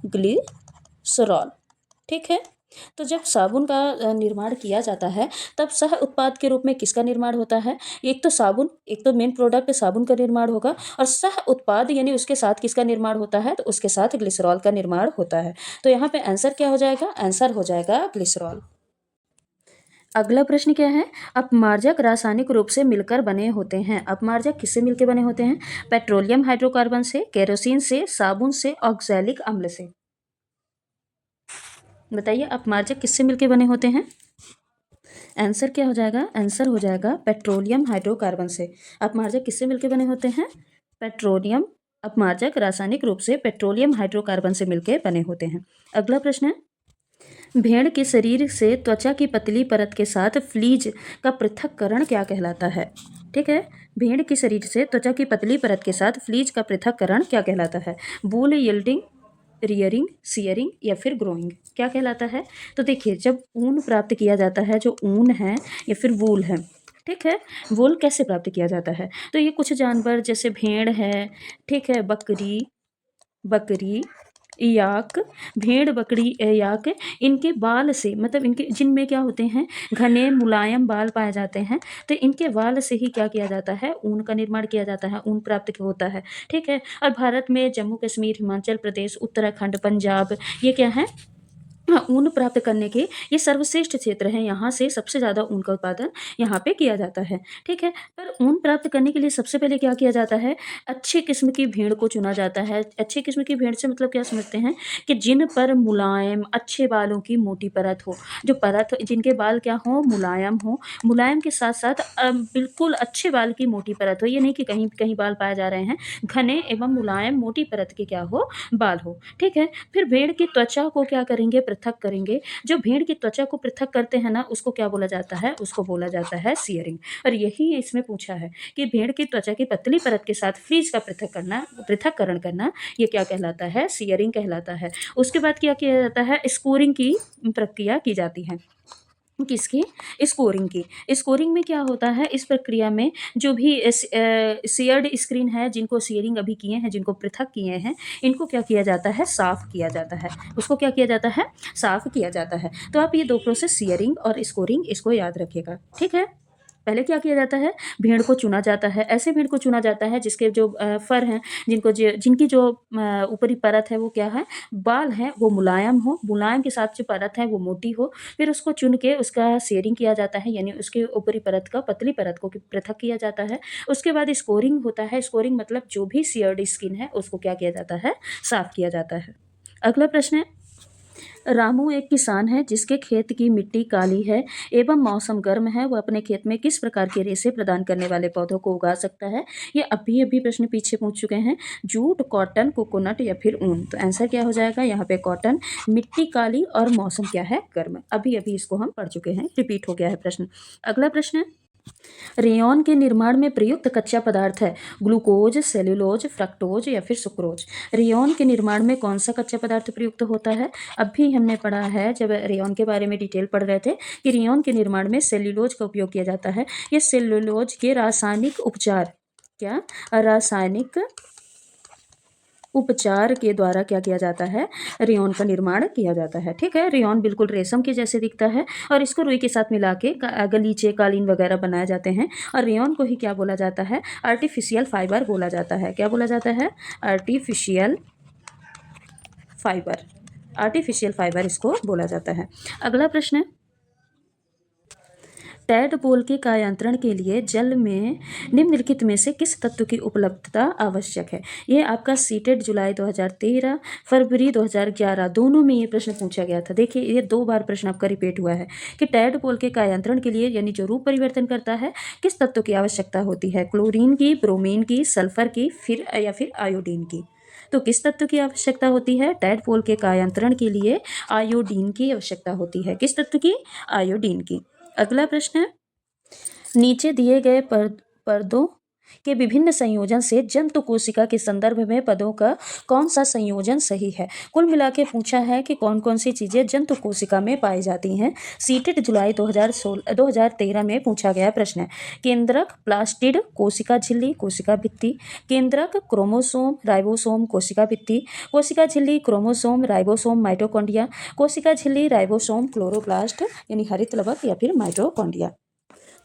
ग्लिसरॉल, ठीक है। तो जब साबुन का निर्माण किया जाता है तब सह उत्पाद के रूप में किसका निर्माण होता है, एक तो साबुन, एक तो मेन प्रोडक्ट साबुन का निर्माण होगा, और सह उत्पाद यानी उसके साथ किसका निर्माण होता है, तो उसके साथ ग्लिसरॉल का निर्माण होता है। तो यहाँ पे आंसर क्या हो जाएगा, आंसर हो जाएगा ग्लिसरॉल। अगला प्रश्न क्या है, अपमार्जक रासायनिक रूप से मिलकर बने होते हैं। अपमार्जक किससे मिलकर बने होते हैं, पेट्रोलियम हाइड्रोकार्बन से, केरोसिन से, साबुन से, ऑक्सैलिक अम्ल से। बताइए अपमार्जक किससे मिलकर बने होते हैं, आंसर क्या हो जाएगा, आंसर हो जाएगा पेट्रोलियम हाइड्रोकार्बन से। अपमार्जक किससे मिलकर बने होते हैं, पेट्रोलियम, अपमार्जक रासायनिक रूप से पेट्रोलियम हाइड्रोकार्बन से मिलकर बने होते हैं। अगला प्रश्न है, भेड़ के शरीर से त्वचा की पतली परत के साथ फ्लीज का पृथक्करण क्या कहलाता है, ठीक है। भेड़ के शरीर से त्वचा की पतली परत के साथ फ्लीज का पृथक्करण क्या कहलाता है, वूल यील्डिंग, रियरिंग, सियरिंग या फिर ग्रोइंग, क्या कहलाता है। तो देखिए जब ऊन प्राप्त किया जाता है, जो ऊन है या फिर वूल है, ठीक है, वूल कैसे प्राप्त किया जाता है, तो ये कुछ जानवर जैसे भेड़ है, ठीक है, बकरी, याक, भेड़, बकरी, याक, इनके बाल से, मतलब इनके जिनमें क्या होते हैं, घने मुलायम बाल पाए जाते हैं, तो इनके बाल से ही क्या किया जाता है, ऊन का निर्माण किया जाता है, ऊन प्राप्त होता है, ठीक है। और भारत में जम्मू कश्मीर, हिमाचल प्रदेश, उत्तराखंड, पंजाब, ये क्या है, ऊन प्राप्त करने के ये सर्वश्रेष्ठ क्षेत्र हैं। यहाँ से सबसे ज़्यादा ऊन का उत्पादन यहाँ पे किया जाता है, ठीक है। पर ऊन प्राप्त करने के लिए सबसे पहले क्या किया जाता है, अच्छी किस्म की भेड़ को चुना जाता है। अच्छी किस्म की भेड़ से मतलब क्या समझते हैं, कि जिन पर मुलायम अच्छे बालों की मोटी परत हो, जो परत जिनके बाल क्या हो, मुलायम हो, मुलायम के साथ साथ बिल्कुल अच्छे बाल की मोटी परत हो। ये नहीं कि कहीं कहीं बाल पाए जा रहे हैं, घने एवं मुलायम मोटी परत के क्या हो, बाल हो, ठीक है। फिर भेड़ की त्वचा को क्या करेंगे, पृथक करेंगे। जो भेड़ की त्वचा को पृथक करते हैं ना, उसको क्या बोला जाता है, उसको बोला जाता है सियरिंग। और यही इसमें पूछा है कि भेड़ की त्वचा की पतली परत के साथ फ्लीज का पृथक्करण करना, ये क्या कहलाता है, सियरिंग कहलाता है। उसके बाद क्या किया जाता है, स्कोरिंग की प्रक्रिया की जाती है, किसकी, स्कोरिंग की। स्कोरिंग में क्या होता है, इस प्रक्रिया में जो भी शेयर्ड स्क्रीन है, जिनको शेयरिंग अभी किए हैं, जिनको पृथक किए हैं, इनको क्या किया जाता है, साफ किया जाता है, उसको क्या किया जाता है, साफ किया जाता है। तो आप ये दो प्रोसेस शेयरिंग और स्कोरिंग, इसको याद रखिएगा, ठीक है। पहले क्या किया जाता है, भेड़ को चुना जाता है, ऐसे भेड़ को चुना जाता है जिसके जो फर हैं, जिनकी जो ऊपरी परत है वो क्या है, बाल हैं, वो मुलायम हो, मुलायम के साथ जो परत है वो मोटी हो। फिर उसको चुन के उसका शेयरिंग किया जाता है, यानी उसके ऊपरी परत का, पतली परत को पृथक किया जाता है। उसके बाद स्कोरिंग होता है। स्कोरिंग मतलब जो भी शेयर्ड स्किन है उसको क्या किया जाता है, साफ किया जाता है। अगला प्रश्न है, रामू एक किसान है जिसके खेत की मिट्टी काली है एवं मौसम गर्म है। वह अपने खेत में किस प्रकार के रेशे प्रदान करने वाले पौधों को उगा सकता है। ये अभी अभी प्रश्न पीछे पूछ चुके हैं, जूट, कॉटन, कोकोनट या फिर ऊन। तो आंसर क्या हो जाएगा यहाँ पे, कॉटन, मिट्टी काली और मौसम क्या है, गर्म। अभी अभी इसको हम पढ़ चुके हैं, रिपीट हो गया है प्रश्न। अगला प्रश्न है, रेयॉन के निर्माण में प्रयुक्त कच्चा पदार्थ है ग्लूकोज, सेल्यूलोज, फ्रक्टोज या फिर सुक्रोज। रेयॉन के निर्माण में कौन सा कच्चा पदार्थ प्रयुक्त होता है। अभी हमने पढ़ा है, जब रेयॉन के बारे में डिटेल पढ़ रहे थे, कि रेयॉन के निर्माण में सेल्यूलोज का उपयोग किया जाता है। ये सेल्यूलोज के रासायनिक उपचार, क्या, रासायनिक उपचार के द्वारा क्या किया जाता है, रेयॉन का निर्माण किया जाता है। ठीक है, रेयॉन बिल्कुल रेशम के जैसे दिखता है और इसको रुई के साथ मिला के गलीचे कालीन वगैरह बनाए जाते हैं और रेयॉन को ही क्या बोला जाता है, आर्टिफिशियल फाइबर बोला जाता है। क्या बोला जाता है, आर्टिफिशियल फाइबर। आर्टिफिशियल फाइबर इसको बोला जाता है। अगला प्रश्न है, टैडपोल के कायांतरण के लिए जल में निम्नलिखित में से किस तत्व की उपलब्धता आवश्यक है। ये आपका सीटेट जुलाई 2013 फरवरी 2011 दोनों में ये प्रश्न पूछा गया था। देखिए ये 2 बार प्रश्न आपका रिपीट हुआ है कि टैडपोल के कायांतरण के लिए यानी जो रूप परिवर्तन करता है किस तत्व की आवश्यकता होती है, क्लोरीन की, ब्रोमीन की, सल्फर की, या फिर आयोडीन की। तो किस तत्व की आवश्यकता होती है, टैडपोल के कायांतरण के लिए आयोडीन की आवश्यकता होती है। किस तत्व की, आयोडीन की। अगला प्रश्न है, नीचे दिए गए पर्दों के विभिन्न संयोजन से जंतु कोशिका के संदर्भ में पदों का कौन सा संयोजन सही है। कुल मिला के पूछा है कि कौन कौन सी चीज़ें जंतु कोशिका में पाई जाती हैं। सीटेट जुलाई 2013 में पूछा गया प्रश्न है। केंद्रक, प्लास्टिड, कोशिका झिल्ली, कोशिका भित्ति। केंद्रक क्रोमोसोम, राइबोसोम, कोशिका भित्ति। कोशिका झिल्ली क्रोमोसोम, राइबोसोम, माइटोकॉन्ड्रिया। कोशिका झिल्ली, राइबोसोम, क्लोरोप्लास्ट यानी हरित लवक या फिर माइटोकॉन्ड्रिया।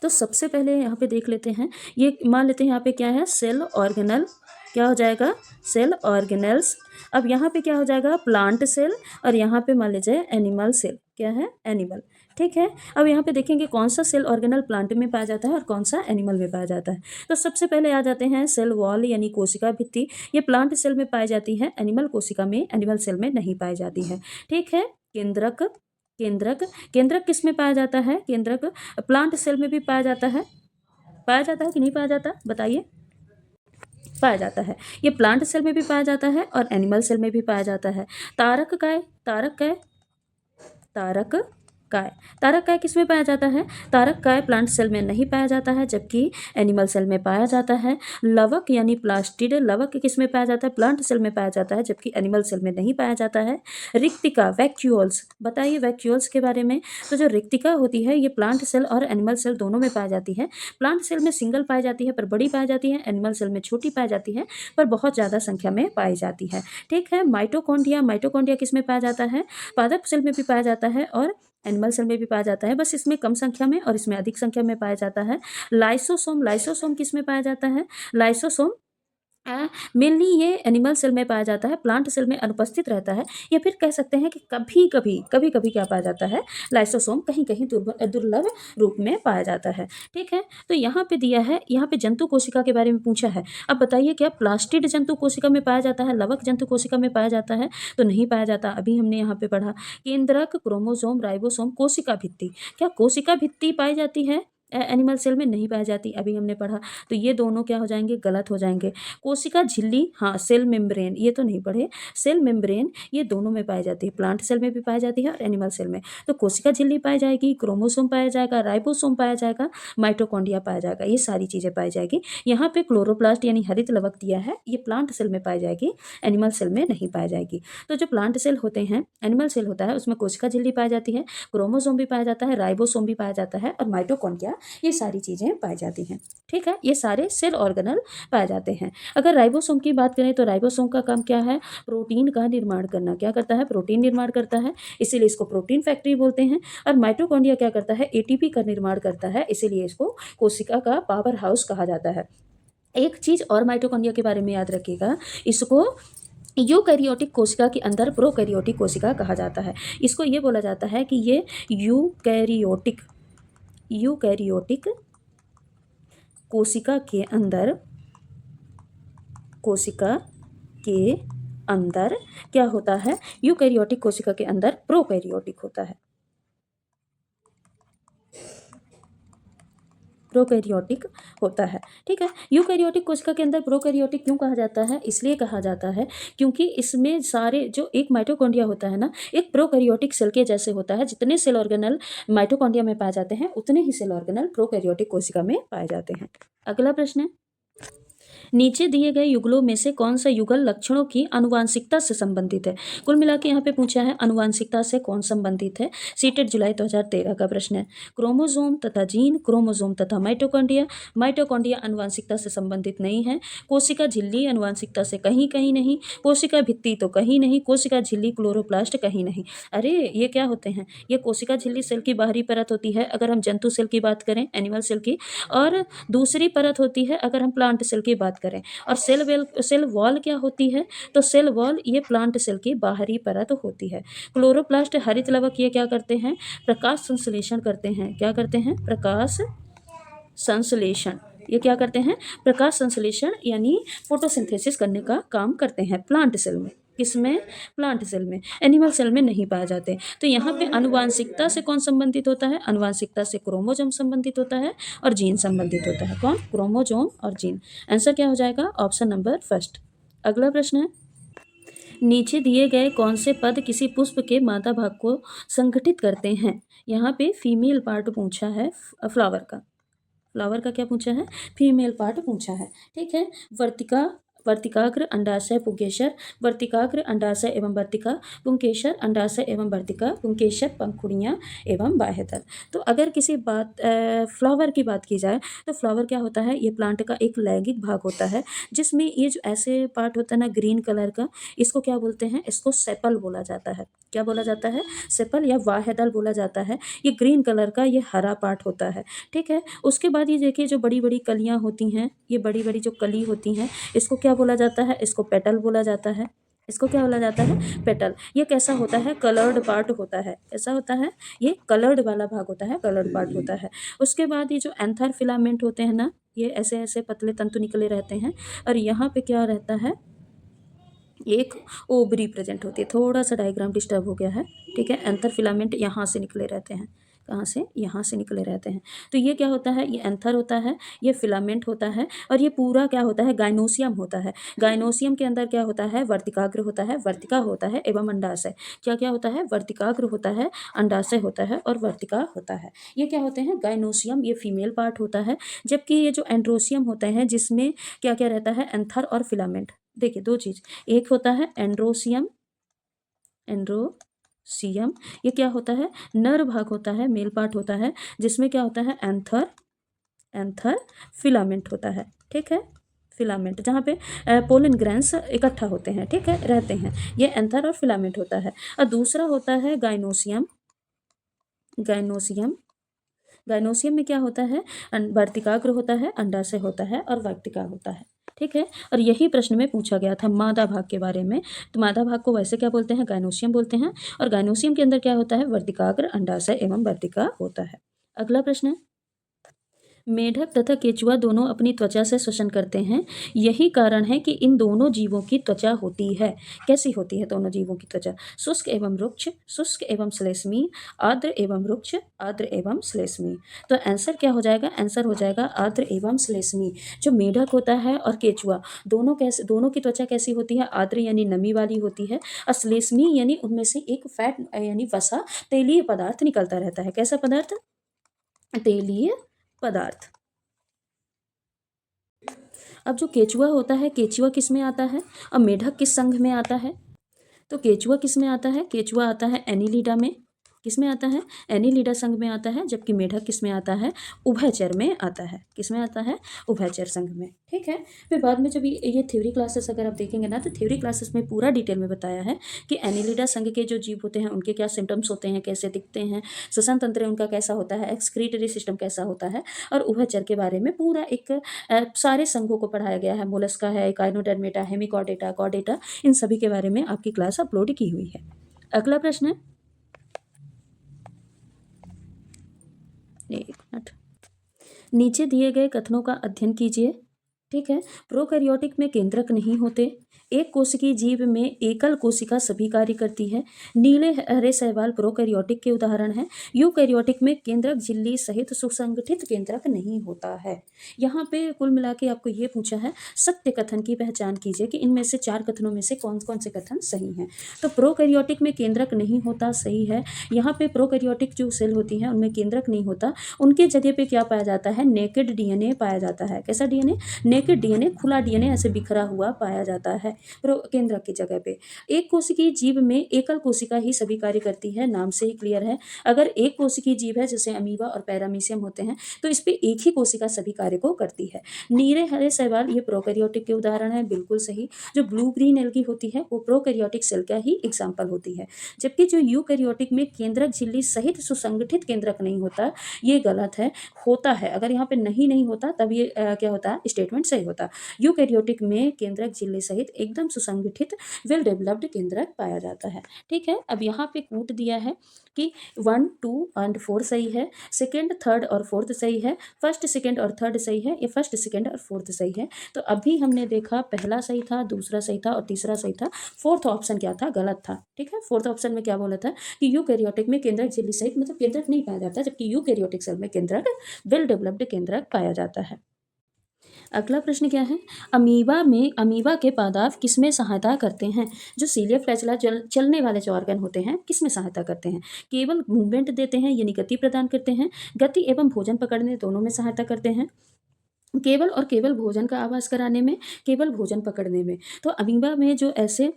तो सबसे पहले यहाँ पे देख लेते हैं, ये मान लेते हैं यहाँ पे क्या है, सेल ऑर्गेनल। क्या हो जाएगा, सेल ऑर्गेनल्स। अब यहाँ पे क्या हो जाएगा, प्लांट सेल, और यहाँ पे मान लीजिए एनिमल सेल। क्या है, एनिमल। ठीक है, अब यहाँ पे देखेंगे कौन सा सेल ऑर्गेनल प्लांट में पाया जाता है और कौन सा एनिमल में पाया जाता है। तो सबसे पहले आ जाते हैं सेल वॉल यानी कोशिका भित्ति। ये प्लांट सेल में पाई जाती है, एनिमल कोशिका में, एनिमल सेल में नहीं पाई जाती है। ठीक है, केंद्रक, केंद्रक, केंद्रक किस में पाया जाता है, केंद्रक प्लांट सेल में भी पाया जाता है। पाया जाता है कि नहीं पाया जाता, बताइए। पाया जाता है, ये प्लांट सेल में भी पाया जाता है और एनिमल सेल में भी पाया जाता है। तारक काय, तारक काय, तारक काय, तारक काय किस में पाया जाता है, तारक काय प्लांट सेल में नहीं पाया जाता है जबकि एनिमल सेल में पाया जाता है। लवक यानी प्लास्टिड, लवक किस में पाया जाता है, प्लांट सेल में पाया जाता है जबकि एनिमल सेल में नहीं पाया जाता है। रिक्तिका, वैक्यूल्स, बताइए वैक्यूल्स के बारे में। तो जो रिक्तिका होती है ये प्लांट सेल और एनिमल सेल दोनों में पाई जाती है। प्लांट सेल में सिंगल पाई जाती है पर बड़ी पाई जाती है, एनिमल सेल में छोटी पाई जाती है पर बहुत ज़्यादा संख्या में पाई जाती है। ठीक है, माइटोकॉन्ड्रिया, माइटोकॉन्ड्रिया किस में पाया जाता है, पादप सेल में भी पाया जाता है और एनिमल सेल में भी पाया जाता है, बस इसमें कम संख्या में और इसमें अधिक संख्या में पाया जाता है। लाइसोसोम, लाइसोसोम किस में पाया जाता है, लाइसोसोम मेनली ये एनिमल सेल में पाया जाता है, प्लांट सेल में अनुपस्थित रहता है, या फिर कह सकते हैं कि कभी कभी क्या पाया जाता है, लाइसोसोम कहीं कहीं दुर्लभ रूप में पाया जाता है। ठीक है, तो यहाँ पे दिया है, यहाँ पे जंतु कोशिका के बारे में पूछा है। अब बताइए क्या प्लास्टिड जंतु कोशिका में पाया जाता है, लवक जंतु कोशिका में पाया जाता है, तो नहीं पाया जाता। अभी हमने यहाँ पे पढ़ा केंद्रक, क्रोमोसोम, राइबोसोम, कोशिका भित्ति। क्या कोशिका भित्ति पाई जाती है, एनिमल सेल में नहीं पाई जाती, अभी हमने पढ़ा। तो ये दोनों क्या हो जाएंगे, गलत हो जाएंगे। कोशिका झिल्ली, हाँ, सेल मेम्ब्रेन, ये तो नहीं पढ़े। सेल मेम्ब्रेन ये दोनों में पाई जाती है, प्लांट सेल में भी पाई जाती है और एनिमल सेल में। तो कोशिका झिल्ली पाई जाएगी, क्रोमोसोम पाया जाएगा, राइबोसोम पाया जाएगा, माइटोकॉन्ड्रिया पाया जाएगा, ये सारी चीज़ें पाई जाएगी। यहाँ पे क्लोरोप्लास्ट यानी हरित लवक दिया है, ये प्लांट सेल में पाई जाएगी, एनिमल सेल में नहीं पाई जाएगी। तो जो प्लांट सेल होते हैं, एनिमल सेल होता है, उसमें कोशिका झिल्ली पाई जाती है, क्रोमोसोम भी पाया जाता है, राइबोसोम भी पाया जाता है और माइटोकॉन्ड्रिया, ये सारी चीज़ें पाई जाती हैं। ठीक है, ये सारे सेल ऑर्गेनल पाए जाते हैं। अगर राइबोसोम की बात करें तो राइबोसोम का काम क्या है, प्रोटीन का निर्माण करना। क्या करता है, प्रोटीन निर्माण करता है, इसीलिए इसको प्रोटीन फैक्ट्री बोलते हैं। और माइटोकॉन्ड्रिया क्या करता है, एटीपी का निर्माण करता है, इसीलिए इसको कोशिका का पावर हाउस कहा जाता है। एक चीज़ और माइटोकॉन्ड्रिया के बारे में याद रखिएगा, इसको यूकैरियोटिक कोशिका के अंदर प्रोकैरियोटिक कोशिका कहा जाता है। इसको ये बोला जाता है कि ये यूकैरियोटिक कोशिका के अंदर क्या होता है, यूकैरियोटिक कोशिका के अंदर प्रोकैरियोटिक होता है, प्रोकैरियोटिक होता है। ठीक है, यूकैरियोटिक कोशिका के अंदर प्रोकैरियोटिक क्यों कहा जाता है, इसलिए कहा जाता है क्योंकि इसमें सारे जो एक माइटोकॉन्ड्रिया होता है ना, एक प्रोकैरियोटिक सेल के जैसे होता है। जितने सेल ऑर्गेनल माइटोकॉन्ड्रिया में पाए जाते हैं उतने ही सेल ऑर्गेनल प्रोकैरियोटिक कोशिका में पाए जाते हैं। अगला प्रश्न है, नीचे दिए गए युगलों में से कौन सा युगल लक्षणों की आनुवांशिकता से संबंधित है? कुल मिला के यहाँ पे पूछा है आनुवांशिकता से कौन संबंधित है। सीटेट जुलाई 2013 का प्रश्न है। क्रोमोसोम तथा जीन, क्रोमोसोम तथा माइटोकॉन्ड्रिया। माइटोकॉन्ड्रिया आनुवांशिकता से संबंधित नहीं है। कोशिका झिल्ली आनुवांशिकता से कहीं कहीं नहीं। कोशिका भित्ति तो कहीं नहीं। कोशिका झिल्ली क्लोरोप्लास्ट कहीं नहीं। अरे ये क्या होते हैं? ये कोशिका झिल्ली सेल की बाहरी परत होती है अगर हम जंतु सेल की बात करें, एनिमल सेल की, और दूसरी परत होती है अगर हम प्लांट सेल की बात करें। और सेल वॉल क्या होती है? तो सेल वॉल ये प्लांट सेल की बाहरी परत होती है। क्लोरोप्लास्ट हरित लवक ये क्या करते हैं? प्रकाश संश्लेषण करते हैं। क्या करते हैं? प्रकाश संश्लेषण। ये क्या करते हैं? प्रकाश संश्लेषण यानी फोटोसिंथेसिस करने का काम करते हैं प्लांट सेल में। किसमें? प्लांट सेल में। एनिमल सेल में नहीं पाए जाते। तो यहाँ पे आनुवांशिकता से कौन संबंधित होता है? आनुवांशिकता से क्रोमोसोम संबंधित होता है और जीन संबंधित होता है। कौन? क्रोमोसोम और जीन। आंसर क्या हो जाएगा? Option number first. अगला प्रश्न है, नीचे दिए गए कौन से पद किसी पुष्प के मादा भाग को संगठित करते हैं? यहाँ पे फीमेल पार्ट पूछा है फ्लावर का। फ्लावर का क्या पूछा है? फीमेल पार्ट पूछा है। ठीक है। वर्तिकाग्र, अंडाशय, पुंकेसर। वर्तिकाग्र, अंडाशय एवं वर्तिका। पुंकेसर, अंडाशय एवं वर्तिका। पुंकेसर, पंखुड़ियाँ एवं बाह्यदल। तो अगर किसी फ्लावर की बात की जाए तो फ्लावर क्या होता है? ये प्लांट का एक लैंगिक भाग होता है जिसमें ये जो ऐसे पार्ट होता है ना ग्रीन कलर का, इसको क्या बोलते हैं? इसको सेपल बोला जाता है। क्या बोला जाता है? सेपल या बाह्यदल बोला जाता है। ये ग्रीन कलर का ये हरा पार्ट होता है। ठीक है। उसके बाद ये देखिए जो बड़ी बड़ी कलियाँ होती हैं, ये बड़ी बड़ी जो कली होती हैं, इसको क्या बोला जाता है? इसको पेटल बोला जाता है। इसको क्या बोला जाता है? पेटल। ये कैसा होता है? कलर्ड पार्ट होता है। कैसा होता है? ये कलर्ड वाला भाग होता है, कलर्ड पार्ट होता है। उसके बाद ये जो एंथर फिलामेंट होते हैं ना, ये ऐसे ऐसे पतले तंतु निकले रहते हैं और यहाँ पे क्या रहता है? एक ओवरी प्रेजेंट होती है। थोड़ा सा डायग्राम डिस्टर्ब हो गया है। ठीक है। एंथर फिलामेंट यहाँ से निकले रहते हैं। कहाँ से? यहाँ से निकले रहते हैं। तो ये क्या होता है? ये एंथर होता है, ये फिलामेंट होता है और ये पूरा क्या होता है? गाइनोसियम होता है। गाइनोसियम के अंदर क्या होता है? वर्तिकाग्र होता है, वर्तिका होता है एवं अंडाशय। क्या क्या होता है? वर्तिकाग्र होता है, अंडाशय होता है और वर्तिका होता है। ये क्या होते हैं? गाइनोसियम ये फीमेल पार्ट होता है, जबकि ये जो एंड्रोसियम होते हैं जिसमें क्या क्या रहता है? एंथर और फिलामेंट। देखिए दो चीज, एक होता है एंड्रोसियम, एंड्रोसियम ये क्या होता है? नर भाग होता है, मेल पार्ट होता है, जिसमें क्या होता है? एंथर फिलामेंट होता है। ठीक है। फिलामेंट जहाँ पे पोलन ग्रैंस इकट्ठा होते हैं, ठीक है, रहते हैं, ये एंथर और फिलामेंट होता है। और दूसरा होता है गाइनोसियम। गाइनोसियम गाइनोसियम में क्या होता है? वर्तिकाग्र होता है, अंडाशय होता है और वर्तिका होता है। ठीक है। और यही प्रश्न में पूछा गया था मादा भाग के बारे में। तो मादा भाग को वैसे क्या बोलते हैं? गाइनोसियम बोलते हैं। और गाइनोसियम के अंदर क्या होता है? वर्तिकाग्र, अंडाशय एवं वर्तिका होता है। अगला प्रश्न है, मेढक तथा केचुआ दोनों अपनी त्वचा से श्वसन करते हैं। यही कारण है कि इन दोनों जीवों की त्वचा होती है। कैसी होती है दोनों जीवों की त्वचा? शुष्क एवं रुक्ष, शुष्क एवं श्लेष्मी, आर्द्र एवं रुक्ष, आर्द्र एवं श्लेष्मी। तो आंसर क्या हो जाएगा? आंसर हो जाएगा आर्द्र एवं श्लेष्मी। जो मेढक होता है और केचुआ दोनों की त्वचा कैसी होती है? आर्द्र यानी नमी वाली होती है और श्लेष्मी यानी उनमें से एक फैट यानी वसा तेलीय पदार्थ निकलता रहता है। कैसा पदार्थ? तेलीय पदार्थ। अब जो केचुआ होता है, केचुआ किस में आता है और मेढक किस संघ में आता है? तो केचुआ किस में आता है? केचुआ आता है एनीलिडा में। किस में आता है? एनीलिडा संघ में आता है। जबकि मेढक किस में आता है? उभयचर में आता है। किस में आता है? उभयचर संघ में। ठीक है। फिर बाद में जब ये थ्योरी क्लासेस अगर आप देखेंगे ना, तो थ्योरी क्लासेस में पूरा डिटेल में बताया है कि एनीलिडा संघ के जो जीव होते हैं उनके क्या सिम्टम्स होते हैं, कैसे दिखते हैं, श्वसन तंत्र उनका कैसा होता है, एक्सक्रीटरी सिस्टम कैसा होता है, और उभयचर के बारे में पूरा एक सारे संघों को पढ़ाया गया है। मोलस्का है, एकाइनोडर्मेटा, हेमिकॉर्डेटा, कॉर्डेटा, इन सभी के बारे में आपकी क्लास अपलोड की हुई है। अगला प्रश्न है, एक मिनट, नीचे दिए गए कथनों का अध्ययन कीजिए। ठीक है। प्रोकैरियोटिक में केंद्रक नहीं होते। एक कोशिकीय जीव में एकल कोशिका सभी कार्य करती है। नीले हरे शैवाल प्रोकैरियोटिक के उदाहरण हैं। यूकैरियोटिक में केंद्रक झिल्ली सहित सुसंगठित केंद्रक नहीं होता है। यहाँ पे कुल मिला के आपको ये पूछा है, सत्य कथन की पहचान कीजिए कि इनमें से 4 कथनों में से कौन कौन से कथन सही हैं। तो प्रोकैरियोटिक में केंद्रक नहीं होता, सही है। यहाँ पे प्रोकैरियोटिक जो सेल होती हैं उनमें केंद्रक नहीं होता। उनके जगह पे क्या पाया जाता है? नेकेड डीएनए पाया जाता है। कैसा डीएनए? एक डीएनए, खुला डीएनए ऐसे बिखरा हुआ पाया जाता है केंद्रक की जगह पे। एक कोशिकीय जीव में एकल कोशिका ही सभी कार्य करती है, नाम से ही क्लियर है। अगर एक कोशिकीय जीव है जैसे अमीबा और पैरामीशियम होते हैं तो इस पे एक ही कोशिका सभी कार्य को करती है। नीले हरे शैवाल ये प्रोकैरियोटिक के उदाहरण है, बिल्कुल सही। जो ब्लू ग्रीन एल्गी होती है वो प्रोकैरियोटिक सेल का ही एग्जाम्पल होती है। जबकि जो यूकैरियोटिक में केंद्रक झिल्ली सहित सुसंगठित केंद्रक नहीं होता, ये गलत है। होता है, अगर यहाँ पे नहीं होता तब ये क्या होता है, स्टेटमेंट सही होता। यूकैरियोटिक में केंद्रक झिल्ली सहित एकदम सुसंगठित वेल डेवलप्ड केंद्रक पाया जाता है। ठीक है, अब यहाँ पे कूट दिया है कि 1, 2 एंड 4 सही है, सेकेंड, थर्ड और फोर्थ सही है, फर्स्ट, सेकेंड और थर्ड सही है, या फर्स्ट, सेकेंड और फोर्थ सही है। तो अभी हमने देखा पहला सही था, दूसरा सही था और तीसरा सही था। फोर्थ ऑप्शन क्या था, गलत था। ठीक है, फोर्थ ऑप्शन में क्या बोला था कि यूकैरियोटिक में केंद्रक झिल्ली सहित मतलब केंद्रक नहीं पाया जाता, जबकि यूकैरियोटिक सेल में केंद्रक वेल डेवलप्ड केंद्रक पाया जाता है। अगला प्रश्न क्या है, अमीबा के पादाप किसमें सहायता करते हैं। जो सीलिया फ्लैचेला चलने वाले जो ऑर्गन होते हैं किसमें सहायता करते हैं, केवल मूवमेंट देते हैं यानी गति प्रदान करते हैं, गति एवं भोजन पकड़ने दोनों में सहायता करते हैं, केवल और केवल भोजन का आभास कराने में, केवल भोजन पकड़ने में। तो अमीबा में जो ऐसे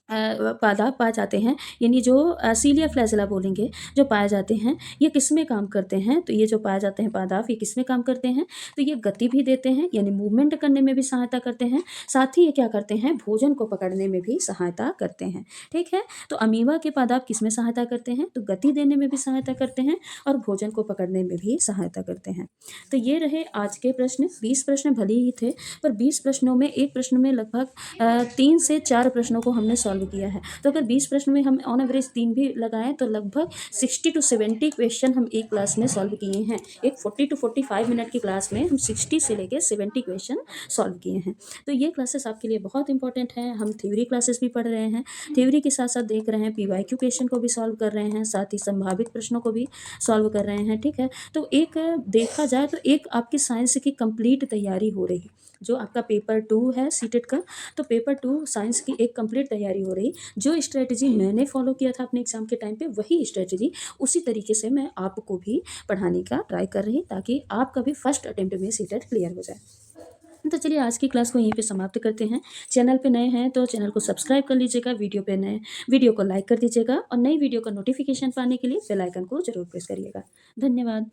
पादाप पाए जाते हैं यानी जो सीलिया फ्लैचेला बोलेंगे जो पाए जाते हैं, ये किस में काम करते हैं, तो ये जो पाए जाते हैं पादाप ये किस में काम करते हैं, तो ये गति भी देते हैं यानी मूवमेंट करने में भी सहायता करते हैं, साथ ही ये क्या करते हैं, भोजन को पकड़ने में भी सहायता करते हैं। ठीक है, तो अमीबा के पादाप किस में सहायता करते हैं, तो गति देने में भी सहायता करते हैं और भोजन को पकड़ने में भी सहायता करते हैं। तो ये रहे आज के प्रश्न। 20 प्रश्न भले ही थे, पर 20 प्रश्नों में एक प्रश्न में लगभग 3 से 4 प्रश्नों को हमने सॉल्व किया है। तो अगर 20 प्रश्न में हम ऑन एवरेज 3 भी लगाएं तो लगभग 60 to 70 क्वेश्चन हम एक क्लास में सॉल्व किए हैं। एक 40 to 45 मिनट की क्लास में हम 60 से लेकर 70 क्वेश्चन सॉल्व किए हैं। तो ये क्लासेस आपके लिए बहुत इंपॉर्टेंट है। हम थ्योरी क्लासेस भी पढ़ रहे हैं, थ्योरी के साथ साथ देख रहे हैं PYQ क्वेश्चन को भी सॉल्व कर रहे हैं, साथ ही संभावित प्रश्नों को भी सॉल्व कर रहे हैं। ठीक है, तो एक देखा जाए तो एक आपकी साइंस की कंप्लीट तैयारी हो रही। जो आपका पेपर 2 है सीटेट का, तो पेपर 2 साइंस की एक कंप्लीट तैयारी हो रही। जो स्ट्रेटजी मैंने फॉलो किया था अपने एग्जाम के टाइम पे, वही स्ट्रेटजी उसी तरीके से मैं आपको भी पढ़ाने का ट्राई कर रही, ताकि आपका भी फर्स्ट अटेम्प्ट में सीटेट क्लियर हो जाए। तो चलिए आज की क्लास को यहीं पे समाप्त करते हैं। चैनल पे नए हैं तो चैनल को सब्सक्राइब कर लीजिएगा, वीडियो को लाइक कर दीजिएगा और नई वीडियो का नोटिफिकेशन पाने के लिए बेल आइकन को जरूर प्रेस करिएगा। धन्यवाद।